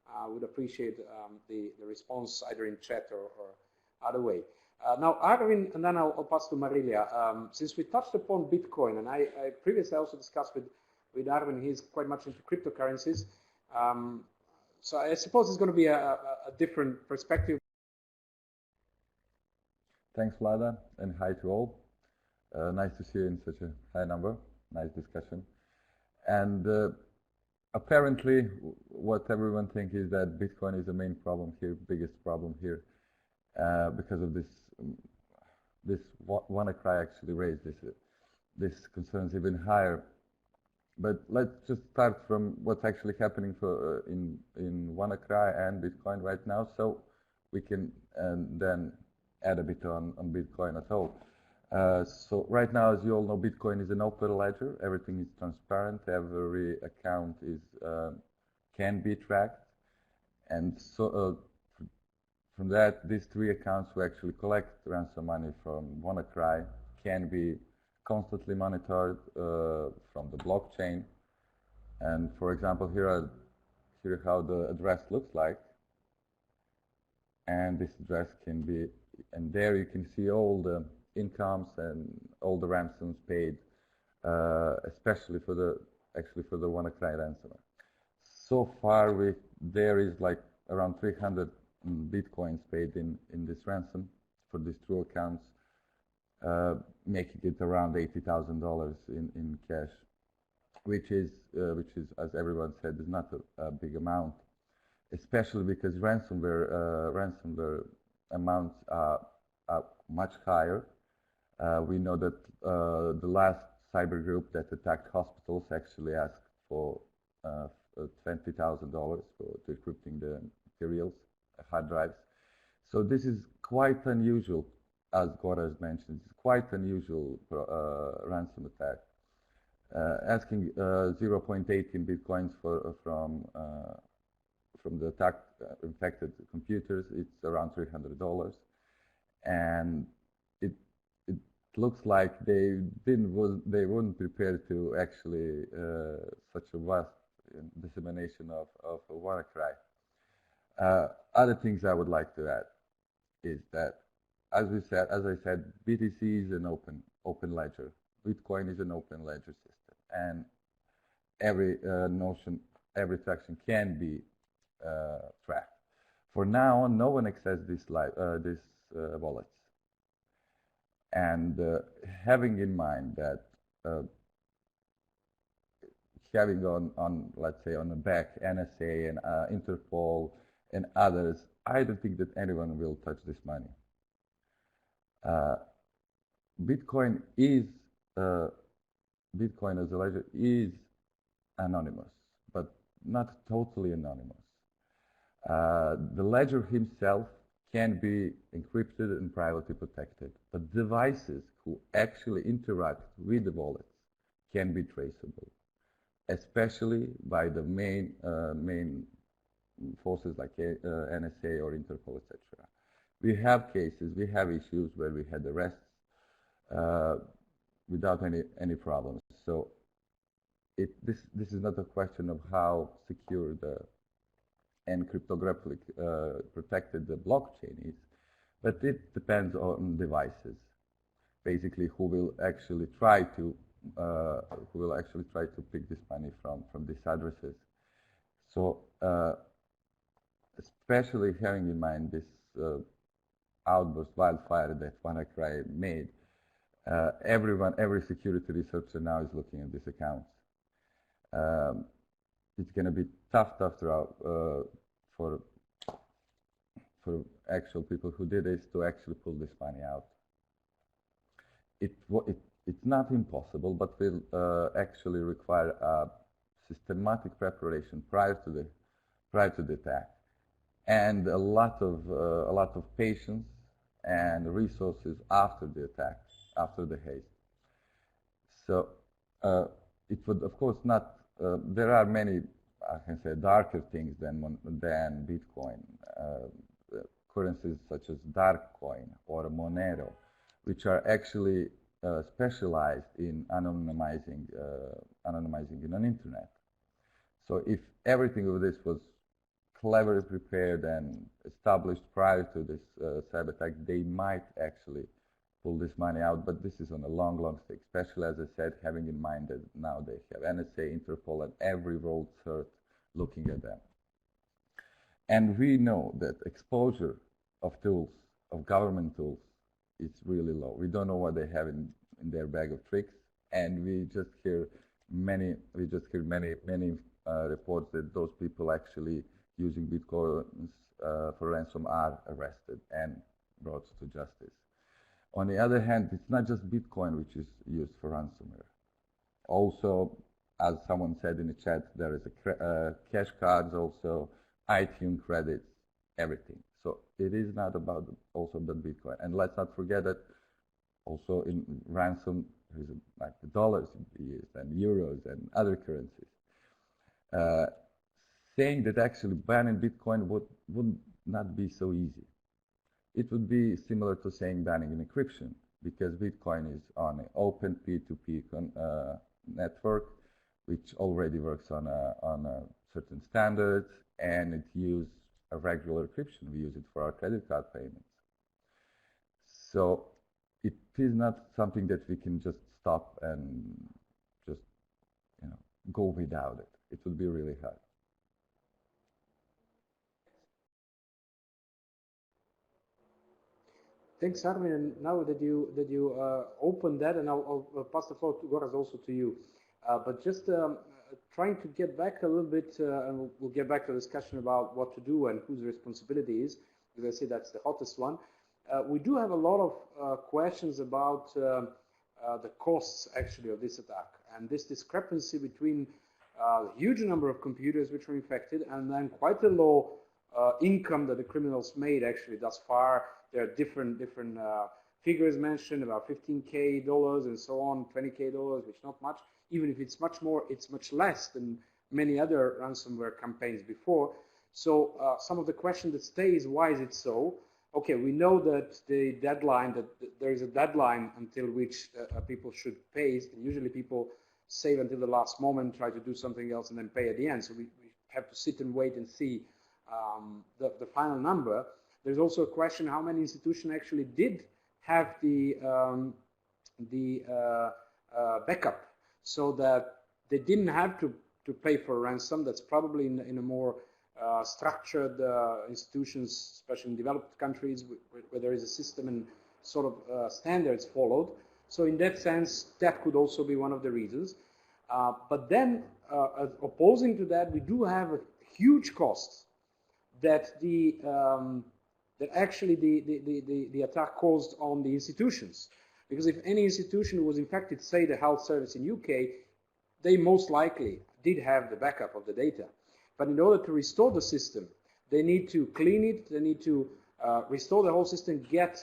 I would appreciate the response either in chat or other way. Now, Arvin, and then I'll pass to Marilia. Since we touched upon Bitcoin, and I previously also discussed with Arvin, he's quite much into cryptocurrencies. So I suppose it's going to be a different perspective. Thanks, Vlada, and hi to all. Nice to see you in such a high number. Nice discussion. And apparently, what everyone thinks is that Bitcoin is the main problem here, biggest problem here, because of this WannaCry actually raised this concerns even higher. But let's just start from what's actually happening in WannaCry and Bitcoin right now, so we can then add a bit on Bitcoin as well. So right now, as you all know, Bitcoin is an open ledger. Everything is transparent. Every account can be tracked, and so from that, these three accounts who actually collect ransom money from WannaCry can be constantly monitored from the blockchain. And for example, here how the address looks like, and this address can be, and there you can see all the incomes and all the ransoms paid, especially for the WannaCry ransomware. So far, there is like around 300 Bitcoins paid in this ransom for these two accounts, making it around $80,000 in cash, which is, as everyone said, is not a big amount, especially because ransomware amounts are much higher. We know that the last cyber group that attacked hospitals actually asked for $20,000 for decrypting the materials, hard drives. So this is quite unusual, as Goraz mentioned. It's quite unusual ransom attack. Asking 0.18 bitcoins from the attacked infected computers, it's around $300, and it looks like they weren't prepared to actually such a vast dissemination of WannaCry. Other things I would like to add is that, as I said, BTC is an open ledger. Bitcoin is an open ledger system, and every every transaction can be tracked. For now, no one accesses these wallets, and having in mind that having on let's say on the back NSA and Interpol and others, I don't think that anyone will touch this money. Bitcoin as a ledger is anonymous, but not totally anonymous. The ledger himself can be encrypted and privately protected, but devices who actually interact with the wallets can be traceable, especially by the main forces like NSA or Interpol, etc. We have cases, we have issues where we had arrests without any problems. So this is not a question of how secure and cryptographically protected the blockchain is, but it depends on devices, basically who will actually try to pick this money from these addresses. So especially having in mind this outburst wildfire that WannaCry made, every security researcher now is looking at these accounts. It's going to be tough for actual people who did this to actually pull this money out. It's not impossible, but will actually require a systematic preparation prior to the attack, and a lot of patience and resources after the attack, after the haste. So it would, of course, not. There are many, I can say, darker things than Bitcoin. Currencies such as Darkcoin or Monero, which are actually specialized in anonymizing in an internet. So if everything of this was cleverly prepared and established prior to this cyber attack, they might actually pull this money out, but this is on a long stick, especially, as I said, having in mind that now they have NSA, Interpol, and every world third looking at them. And we know that exposure of tools, of government tools, is really low. We don't know what they have in their bag of tricks, and we just hear many reports that those people actually using Bitcoins for ransom are arrested and brought to justice. On the other hand, it's not just Bitcoin which is used for ransomware. Also, as someone said in the chat, there is a cash cards, also iTunes credits, everything. So it is not about also the Bitcoin. And let's not forget that also in ransom, there's like the dollars used and euros and other currencies. Saying that actually banning Bitcoin would not be so easy. It would be similar to saying banning encryption, because Bitcoin is on an open P2P network, which already works on a certain standards, and it uses a regular encryption. We use it for our credit card payments. So it is not something that we can just stop and just go without it. It would be really hard. Thanks, Armin. And now that you opened that, and I'll pass the floor to Goraz, also to you. But just trying to get back a little bit, and we'll get back to the discussion about what to do and whose responsibility is, because I say that's the hottest one. We do have a lot of questions about the costs, actually, of this attack, and this discrepancy between a huge number of computers which were infected and then quite a low income that the criminals made, actually, thus far. There are different figures mentioned, about $15K and so on, $20K, which not much. Even if it's much more, it's much less than many other ransomware campaigns before. So some of the question that stays, why is it so? Okay, we know that the deadline, that there is a deadline until which people should pay, and usually people save until the last moment, try to do something else, and then pay at the end. So we have to sit and wait and see the final number. There's also a question how many institutions actually did have the backup, so that they didn't have to pay for ransom. That's probably in a more structured institutions, especially in developed countries where there is a system and sort of standards followed. So in that sense, that could also be one of the reasons. But then, opposing to that, we do have a huge cost that that actually the attack caused on the institutions. Because if any institution was infected, say the health service in UK, they most likely did have the backup of the data. But in order to restore the system, they need to clean it, they need to restore the whole system, get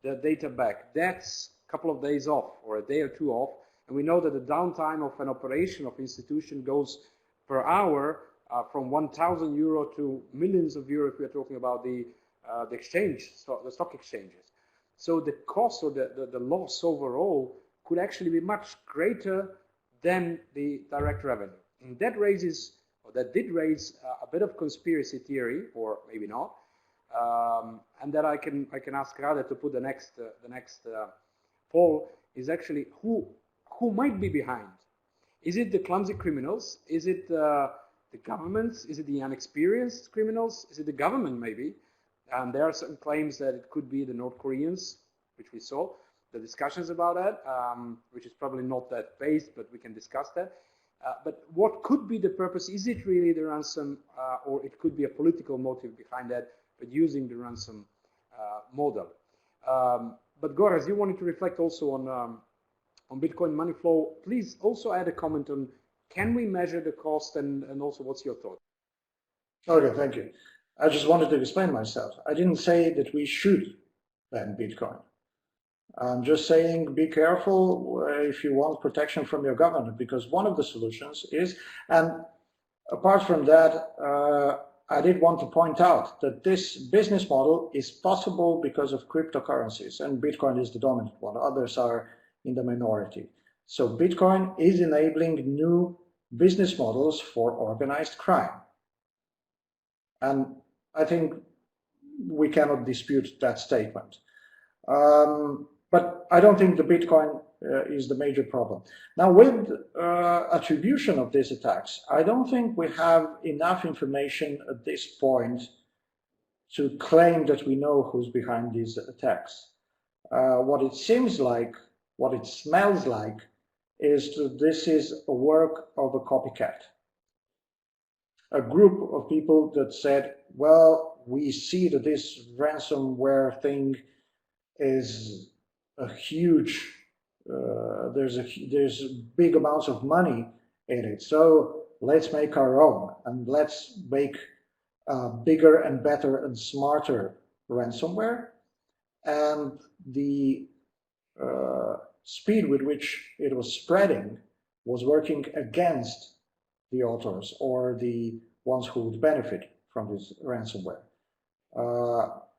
the data back. That's a couple of days off, or a day or two off. And we know that the downtime of an operation of institution goes per hour from 1,000 euro to millions of euro if we're talking about the exchange, the stock exchanges. So the cost or the loss overall could actually be much greater than the direct revenue. And that raises, or that did raise a bit of conspiracy theory, or maybe not. And that I can ask Rade to put the next poll is actually who might be behind. Is it the clumsy criminals? Is it the governments? Is it the inexperienced criminals? Is it the government maybe? And there are some claims that it could be the North Koreans, which we saw, the discussions about that, which is probably not that based, but we can discuss that. But what could be the purpose? Is it really the ransom, or it could be a political motive behind that, but using the ransom model? But Goraz, you wanted to reflect also on Bitcoin money flow. Please also add a comment on, can we measure the cost, and also what's your thought? Okay, thank you. I just wanted to explain myself. I didn't say that we should ban Bitcoin. I'm just saying be careful if you want protection from your government, because one of the solutions is, and apart from that, I did want to point out that this business model is possible because of cryptocurrencies, and Bitcoin is the dominant one. Others are in the minority. So Bitcoin is enabling new business models for organized crime. And I think we cannot dispute that statement. But I don't think the Bitcoin is the major problem. Now, with attribution of these attacks, I don't think we have enough information at this point to claim that we know who's behind these attacks. What it seems like, what it smells like, is that this is a work of a copycat. A group of people that said, well, we see that this ransomware thing is a huge, there's big amounts of money in it, so let's make our own, and let's make bigger and better and smarter ransomware. And the speed with which it was spreading was working against the authors or the ones who would benefit from this ransomware.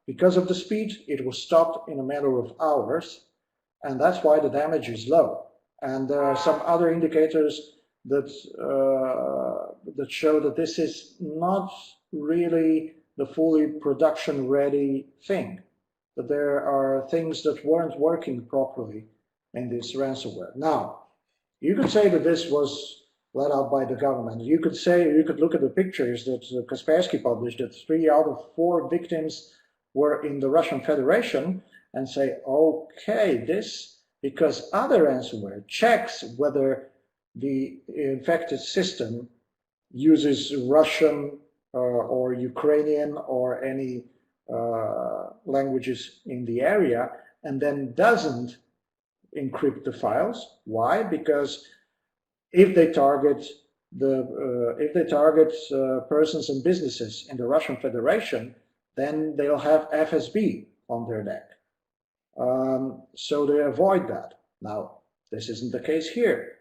Because of the speed, it was stopped in a matter of hours, and that's why the damage is low. And there are some other indicators that that show that this is not really the fully production-ready thing, that there are things that weren't working properly in this ransomware. Now, you could say that this was let out by the government. You could say, you could look at the pictures that Kaspersky published, that 3 out of 4 victims were in the Russian Federation, and say, okay, this, because other ransomware checks whether the infected system uses Russian or Ukrainian or any languages in the area, and then doesn't encrypt the files. Why? Because if they target persons and businesses in the Russian Federation, then they'll have FSB on their neck. So they avoid that. Now, this isn't the case here.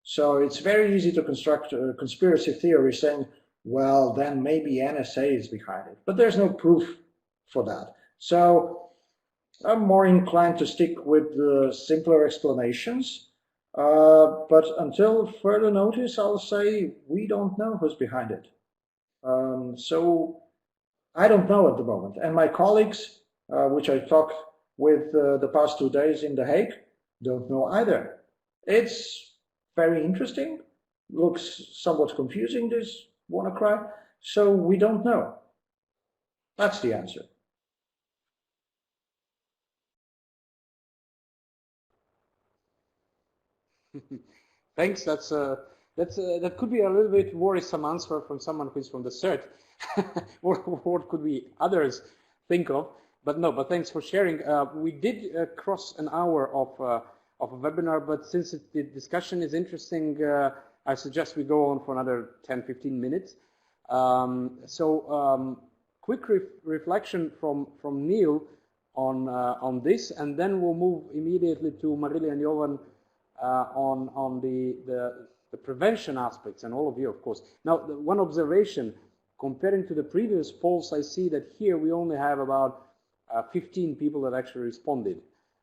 So it's very easy to construct a conspiracy theory saying, well, then maybe NSA is behind it. But there's no proof for that. So I'm more inclined to stick with the simpler explanations. But until further notice, I'll say we don't know who's behind it. So I don't know at the moment. And my colleagues, which I talked with the past 2 days in The Hague, don't know either. It's very interesting, looks somewhat confusing, this WannaCry, so we don't know. That's the answer. Thanks. That could be a little bit worrisome answer from someone who's from the CERT. What could we others think of? But no. But thanks for sharing. We did cross an hour of a webinar, but since the discussion is interesting, I suggest we go on for another 10-15 minutes. Quick reflection from Neil on this, and then we'll move immediately to Marilia and Jovan on the prevention aspects, and all of you, of course. Now, one observation, comparing to the previous polls, I see that here we only have about 15 people that actually responded,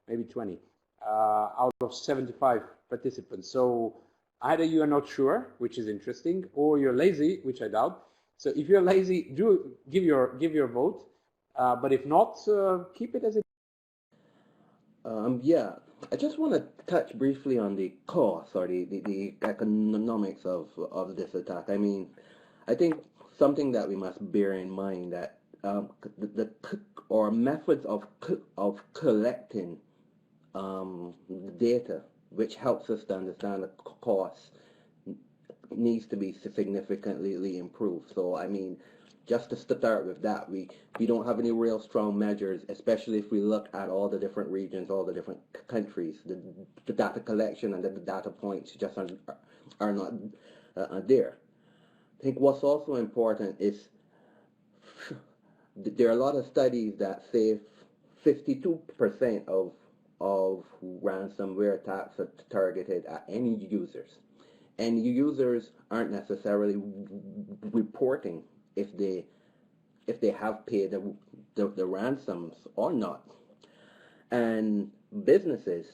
maybe 20, out of 75 participants. So either you are not sure, which is interesting, or you're lazy, which I doubt. So if you're lazy, do give your vote, but if not, keep it as it is. Yeah, I just want to touch briefly on the cost or the economics of this attack. I mean, I think something that we must bear in mind that or methods of collecting data, which helps us to understand the cost, needs to be significantly improved. So I mean, just to start with that, we don't have any real strong measures, especially if we look at all the different regions, all the different countries. The data collection and the data points just are not there. I think what's also important is there are a lot of studies that say 52% of ransomware attacks are targeted at end users. And users aren't necessarily reporting if they have paid the ransoms or not. And businesses,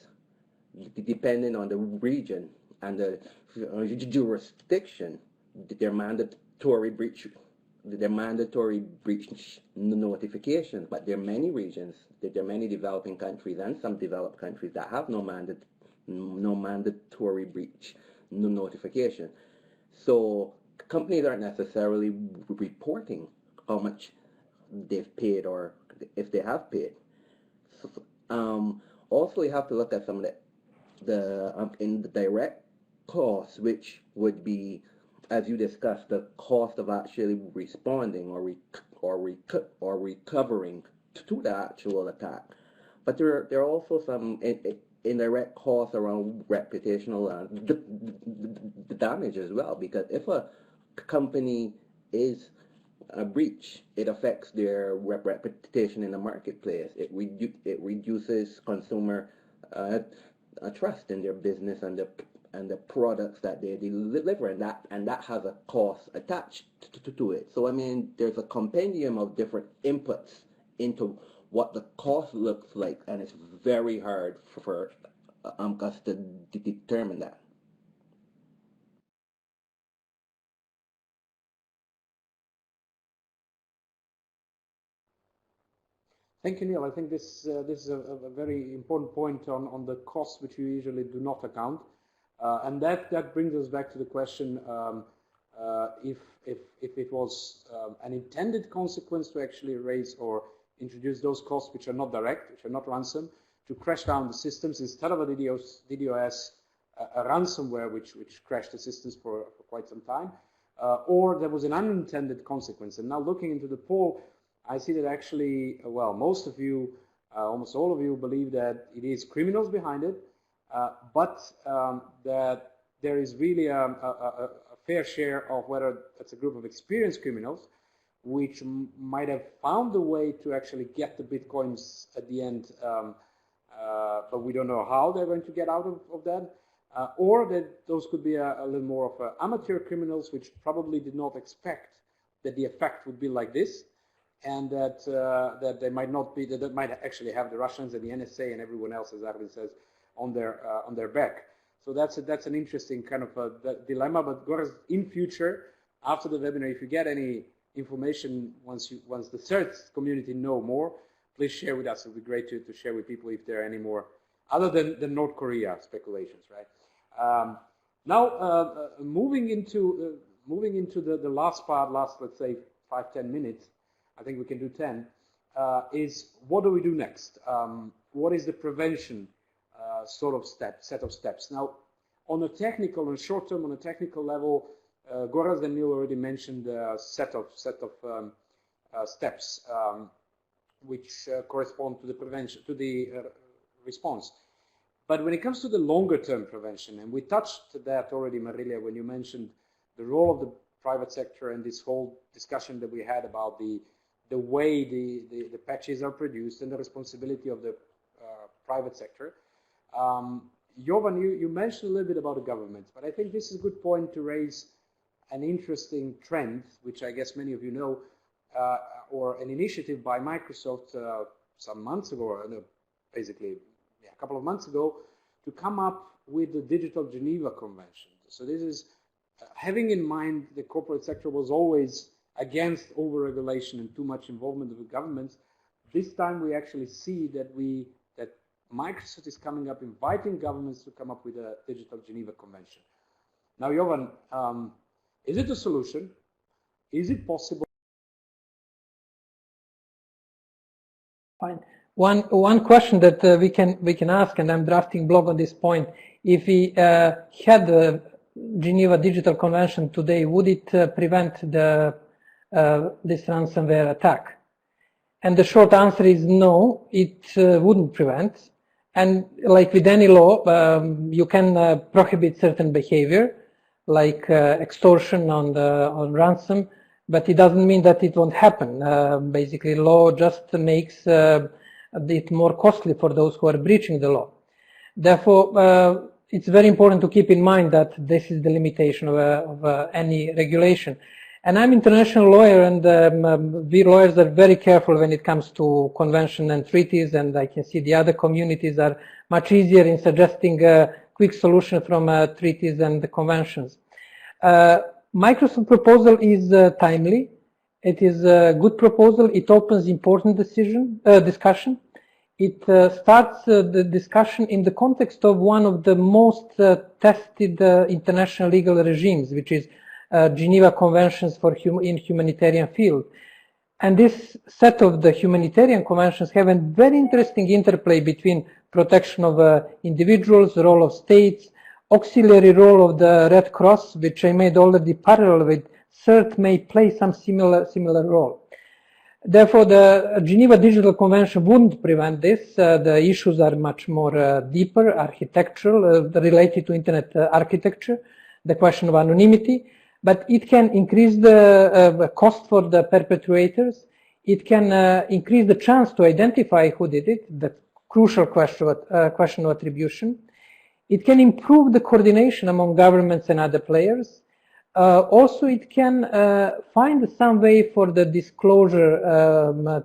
depending on the region and the jurisdiction, their mandatory breach notifications. But there are many regions, there are many developing countries and some developed countries that have no mandatory breach notification. So companies aren't necessarily reporting how much they've paid or if they have paid. So, also, you have to look at some of the indirect costs, which would be, as you discussed, the cost of actually responding or recovering to the actual attack. But there are also some indirect costs around reputational damage as well, because if a company is a breach, it affects their reputation in the marketplace. It reduces consumer trust in their business and the products that they deliver, and that has a cost attached to it. So I mean, there's a compendium of different inputs into what the cost looks like, and it's very hard for us to determine that. Thank you, Neil. I think this is a very important point on the costs, which we usually do not account, and that brings us back to the question: if it was an intended consequence to actually raise or introduce those costs which are not direct, which are not ransom, to crash down the systems instead of a DDoS, a ransomware which crashed the systems for quite some time, or there was an unintended consequence. And now looking into the poll, I see that actually, well, most of you, almost all of you, believe that it is criminals behind it, but that there is really a fair share of whether it's a group of experienced criminals which might have found a way to actually get the bitcoins at the end, but we don't know how they're going to get out of that, or that those could be a little more of amateur criminals which probably did not expect that the effect would be like this, and that they might not be, that might actually have the Russians and the NSA and everyone else, as Arvin says, on their back. So that's an interesting kind of dilemma. But Goraz, in future, after the webinar, if you get any information once the third community know more, please share with us. It would be great to share with people if there are any more, other than the North Korea speculations, right? Now, moving into the last part, let's say 5-10 minutes. I think we can do 10. Is what do we do next? What is the prevention sort of set of steps? Now, on a short term, on a technical level, Goraz and Neil already mentioned a set of steps which correspond to the prevention, to the response. But when it comes to the longer term prevention, and we touched that already, Marilia, when you mentioned the role of the private sector and this whole discussion that we had about the way the patches are produced and the responsibility of the private sector. Jovan, you mentioned a little bit about the government, but I think this is a good point to raise an interesting trend, which I guess many of you know, or an initiative by Microsoft some months ago, or no, basically a couple of months ago, to come up with the Digital Geneva Convention. So this is having in mind the corporate sector was always against over-regulation and too much involvement of the governments. This time we actually see that Microsoft is coming up, inviting governments to come up with a Digital Geneva Convention. Now, Jovan, is it a solution? Is it possible? Fine. One question that we can ask, and I'm drafting blog on this point. If we had the Geneva Digital Convention today, would it prevent this ransomware attack? And the short answer is no, it wouldn't prevent. And like with any law, you can prohibit certain behavior, like extortion on ransom, but it doesn't mean that it won't happen. Basically, law just makes it more costly for those who are breaching the law. Therefore, it's very important to keep in mind that this is the limitation of any regulation. And I'm an international lawyer, and we lawyers are very careful when it comes to convention and treaties, and I can see the other communities are much easier in suggesting a quick solution from treaties and the conventions. Microsoft proposal is timely. It is a good proposal. It opens important discussion. It starts the discussion in the context of one of the most tested international legal regimes, which is Geneva Conventions in humanitarian field. And this set of the humanitarian conventions have a very interesting interplay between protection of individuals, the role of states, auxiliary role of the Red Cross, which I made already parallel with CERT, may play some similar role. Therefore, the Geneva Digital Convention wouldn't prevent this. The issues are much more deeper, architectural, related to internet architecture, the question of anonymity. But it can increase the cost for the perpetrators. It can increase the chance to identify who did it, the crucial question of attribution. It can improve the coordination among governments and other players. Also, it can find some way for the disclosure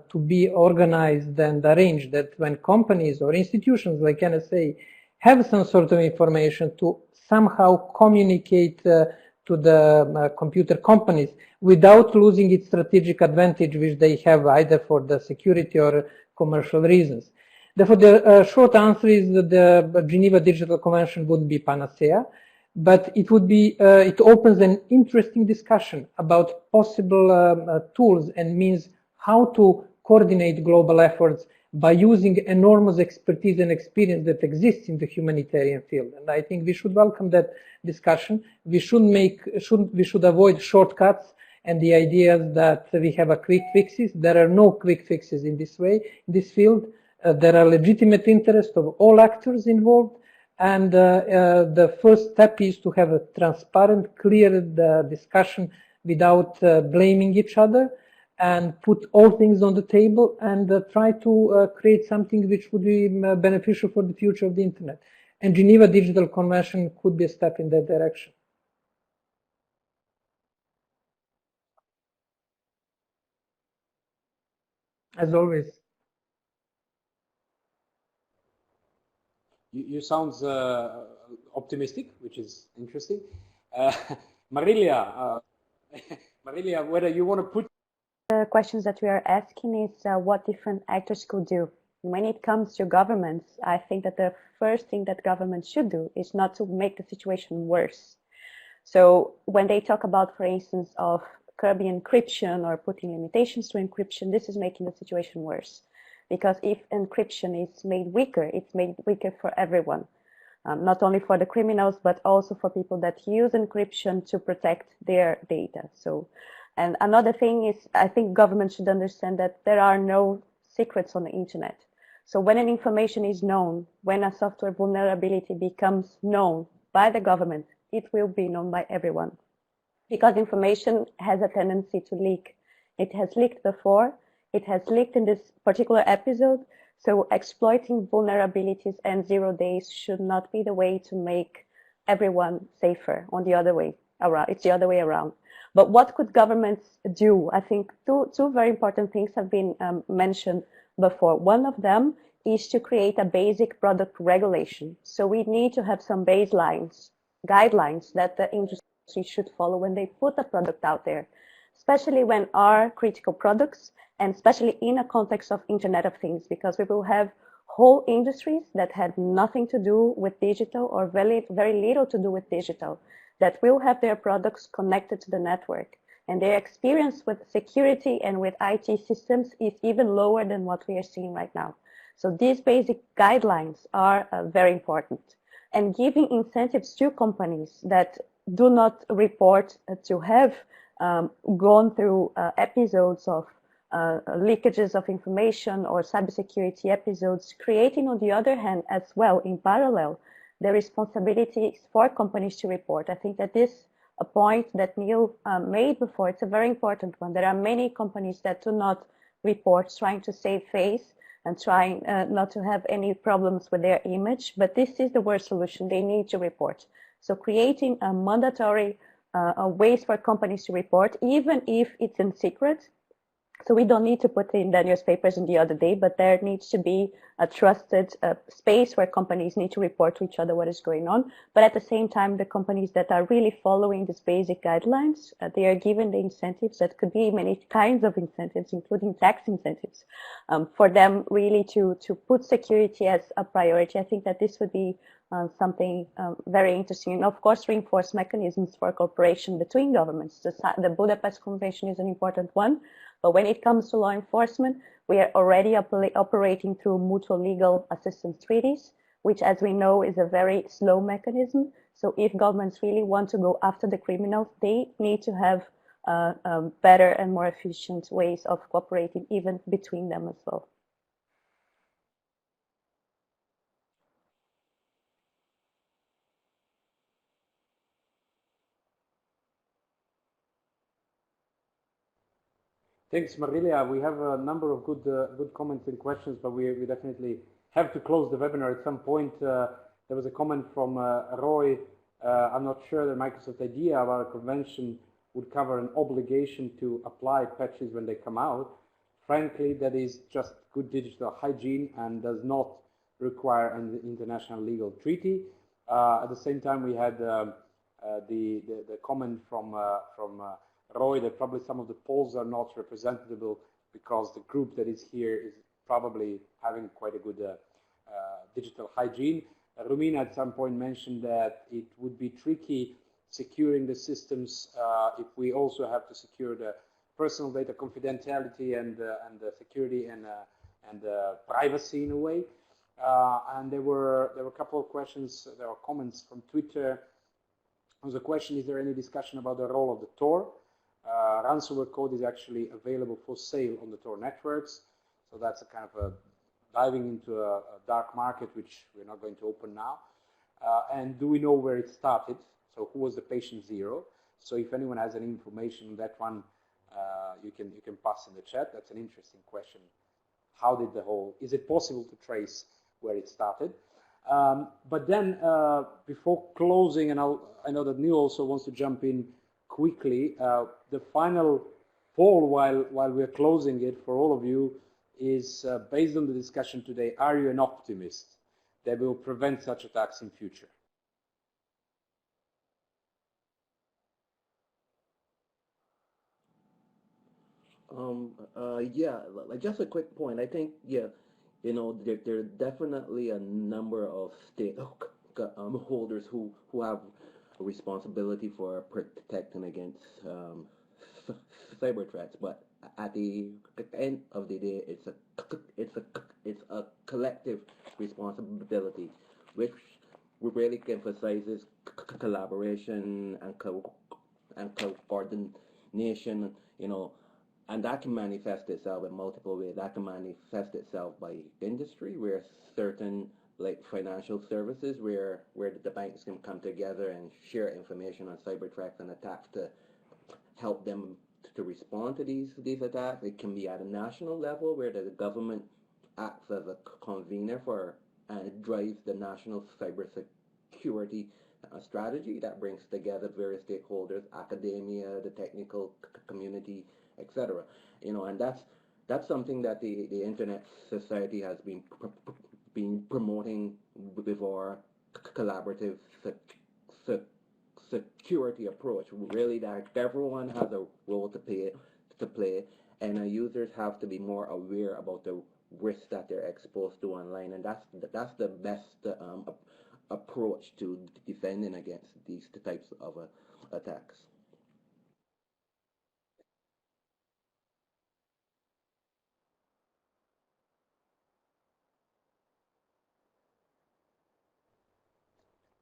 to be organized and arranged, that when companies or institutions like NSA have some sort of information, to somehow communicate to the computer companies without losing its strategic advantage, which they have either for the security or commercial reasons. Therefore, the short answer is that the Geneva Digital Convention wouldn't be panacea, but it would be, it opens an interesting discussion about possible tools and means how to coordinate global efforts by using enormous expertise and experience that exists in the humanitarian field. And I think we should welcome that discussion. We should avoid shortcuts and the ideas that we have a quick fixes. There are no quick fixes in this field. There are legitimate interests of all actors involved. And the first step is to have a transparent, clear discussion without blaming each other, and put all things on the table and try to create something which would be beneficial for the future of the internet. And Geneva Digital Convention could be a step in that direction. As always. You sound optimistic, which is interesting. Marilia, Marilia, whether you want to put the questions that we are asking is what different actors could do. When it comes to governments, I think that the first thing that governments should do is not to make the situation worse. So when they talk about, for instance, of curbing encryption or putting limitations to encryption, this is making the situation worse. Because if encryption is made weaker, it's made weaker for everyone. Not only for the criminals, but also for people that use encryption to protect their data. So, and another thing is, I think government should understand that there are no secrets on the internet. So when an information is known, when a software vulnerability becomes known by the government, it will be known by everyone. Because information has a tendency to leak. It has leaked before, it has leaked in this particular episode, so exploiting vulnerabilities and 0 days should not be the way to make everyone safer. On the other way around, it's the other way around. But what could governments do? I think two very important things have been mentioned before. One of them is to create a basic product regulation. So we need to have some baselines, guidelines that the industry should follow when they put a product out there, especially when are critical products, and especially in a context of Internet of Things, because we will have whole industries that had nothing to do with digital or very little to do with digital, that will have their products connected to the network. And their experience with security and with IT systems is even lower than what we are seeing right now. So these basic guidelines are very important. And giving incentives to companies that do not report to have gone through episodes of leakages of information or cybersecurity episodes, creating on the other hand as well in parallel the responsibilities for companies to report. I think that this a point that Neil made before, it's a very important one. There are many companies that do not report, trying to save face and trying not to have any problems with their image, but this is the worst solution. They need to report. So creating a mandatory ways for companies to report, even if it's in secret. So we don't need to put in the newspapers in the other day, but there needs to be a trusted space where companies need to report to each other what is going on. But at the same time, the companies that are really following these basic guidelines, they are given the incentives that could be many kinds of incentives, including tax incentives, for them really to put security as a priority. I think that this would be something very interesting. And of course, reinforce mechanisms for cooperation between governments. The Budapest Convention is an important one. But when it comes to law enforcement, we are already operating through mutual legal assistance treaties, which, as we know, is a very slow mechanism. So if governments really want to go after the criminals, they need to have better and more efficient ways of cooperating, even between them as well. Thanks, Marilia. We have a number of good comments and questions, but we definitely have to close the webinar at some point. There was a comment from Roy. I'm not sure that Microsoft idea about a convention would cover an obligation to apply patches when they come out. Frankly, that is just good digital hygiene and does not require an international legal treaty. At the same time, we had the comment from Roy that probably some of the polls are not representable because the group that is here is probably having quite a good digital hygiene. Rumina at some point mentioned that it would be tricky securing the systems if we also have to secure the personal data confidentiality and the security and privacy in a way. And there were a couple of questions, there were comments from Twitter. There was a question, is there any discussion about the role of the Tor? Ransomware code is actually available for sale on the Tor networks. So that's a kind of a diving into a dark market, which we're not going to open now. And do we know where it started? So who was the patient zero? So if anyone has any information on that one, you can pass in the chat. That's an interesting question. How did is it possible to trace where it started? But then before closing, and I know that Neil also wants to jump in quickly, the final poll while we're closing it for all of you is based on the discussion today, are you an optimist that will prevent such attacks in future? Yeah, like just a quick point. I think, yeah, you know, there are definitely a number of holders who have a responsibility for protecting against cyber threats, but at the end of the day, it's a collective responsibility, which really emphasizes collaboration and coordination. You know, and that can manifest itself in multiple ways. That can manifest itself by industry, where certain like financial services, where the banks can come together and share information on cyber threats and attacks to help them to respond to these attacks. It can be at a national level, where the government acts as a convener for and drives the national cybersecurity strategy that brings together various stakeholders, academia, the technical community, etc. You know, and that's something that the Internet Society has been promoting with our collaborative security approach. Really, that everyone has a role to play, and users have to be more aware about the risks that they're exposed to online, and that's the best approach to defending against these types of attacks.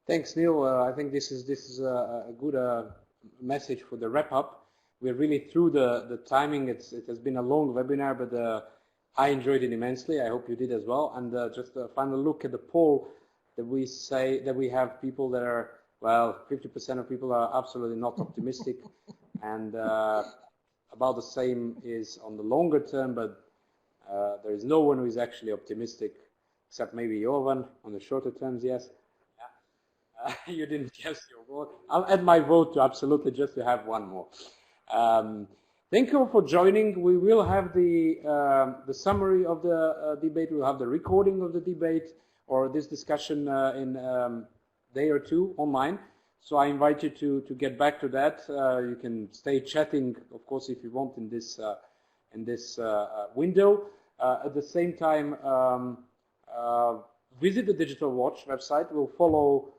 Thanks, Neil. I think this is a good message for the wrap up. We're really through the timing. It has been a long webinar, but I enjoyed it immensely. I hope you did as well. And just a final look at the poll that we say that we have people that are, well, 50% of people are absolutely not optimistic, and about the same is on the longer term. But there is no one who is actually optimistic, except maybe Jovan on the shorter terms. Yes. You didn't guess your vote. I'll add my vote to absolutely, just to have one more. Thank you for joining. We will have the summary of the debate. We'll have the recording of the debate or this discussion in a day or two online. So I invite you to get back to that. You can stay chatting, of course, if you want in this window. At the same time, visit the Digital Watch website. We'll follow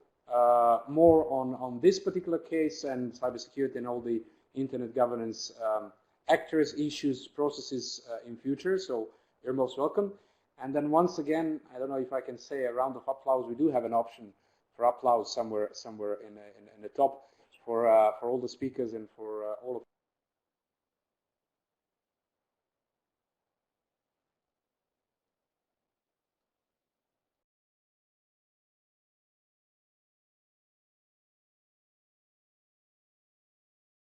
more on this particular case and cybersecurity and all the internet governance actors, issues, processes in future. So you're most welcome. And then once again, I don't know if I can say a round of applause. We do have an option for applause somewhere in the top for all the speakers and for all of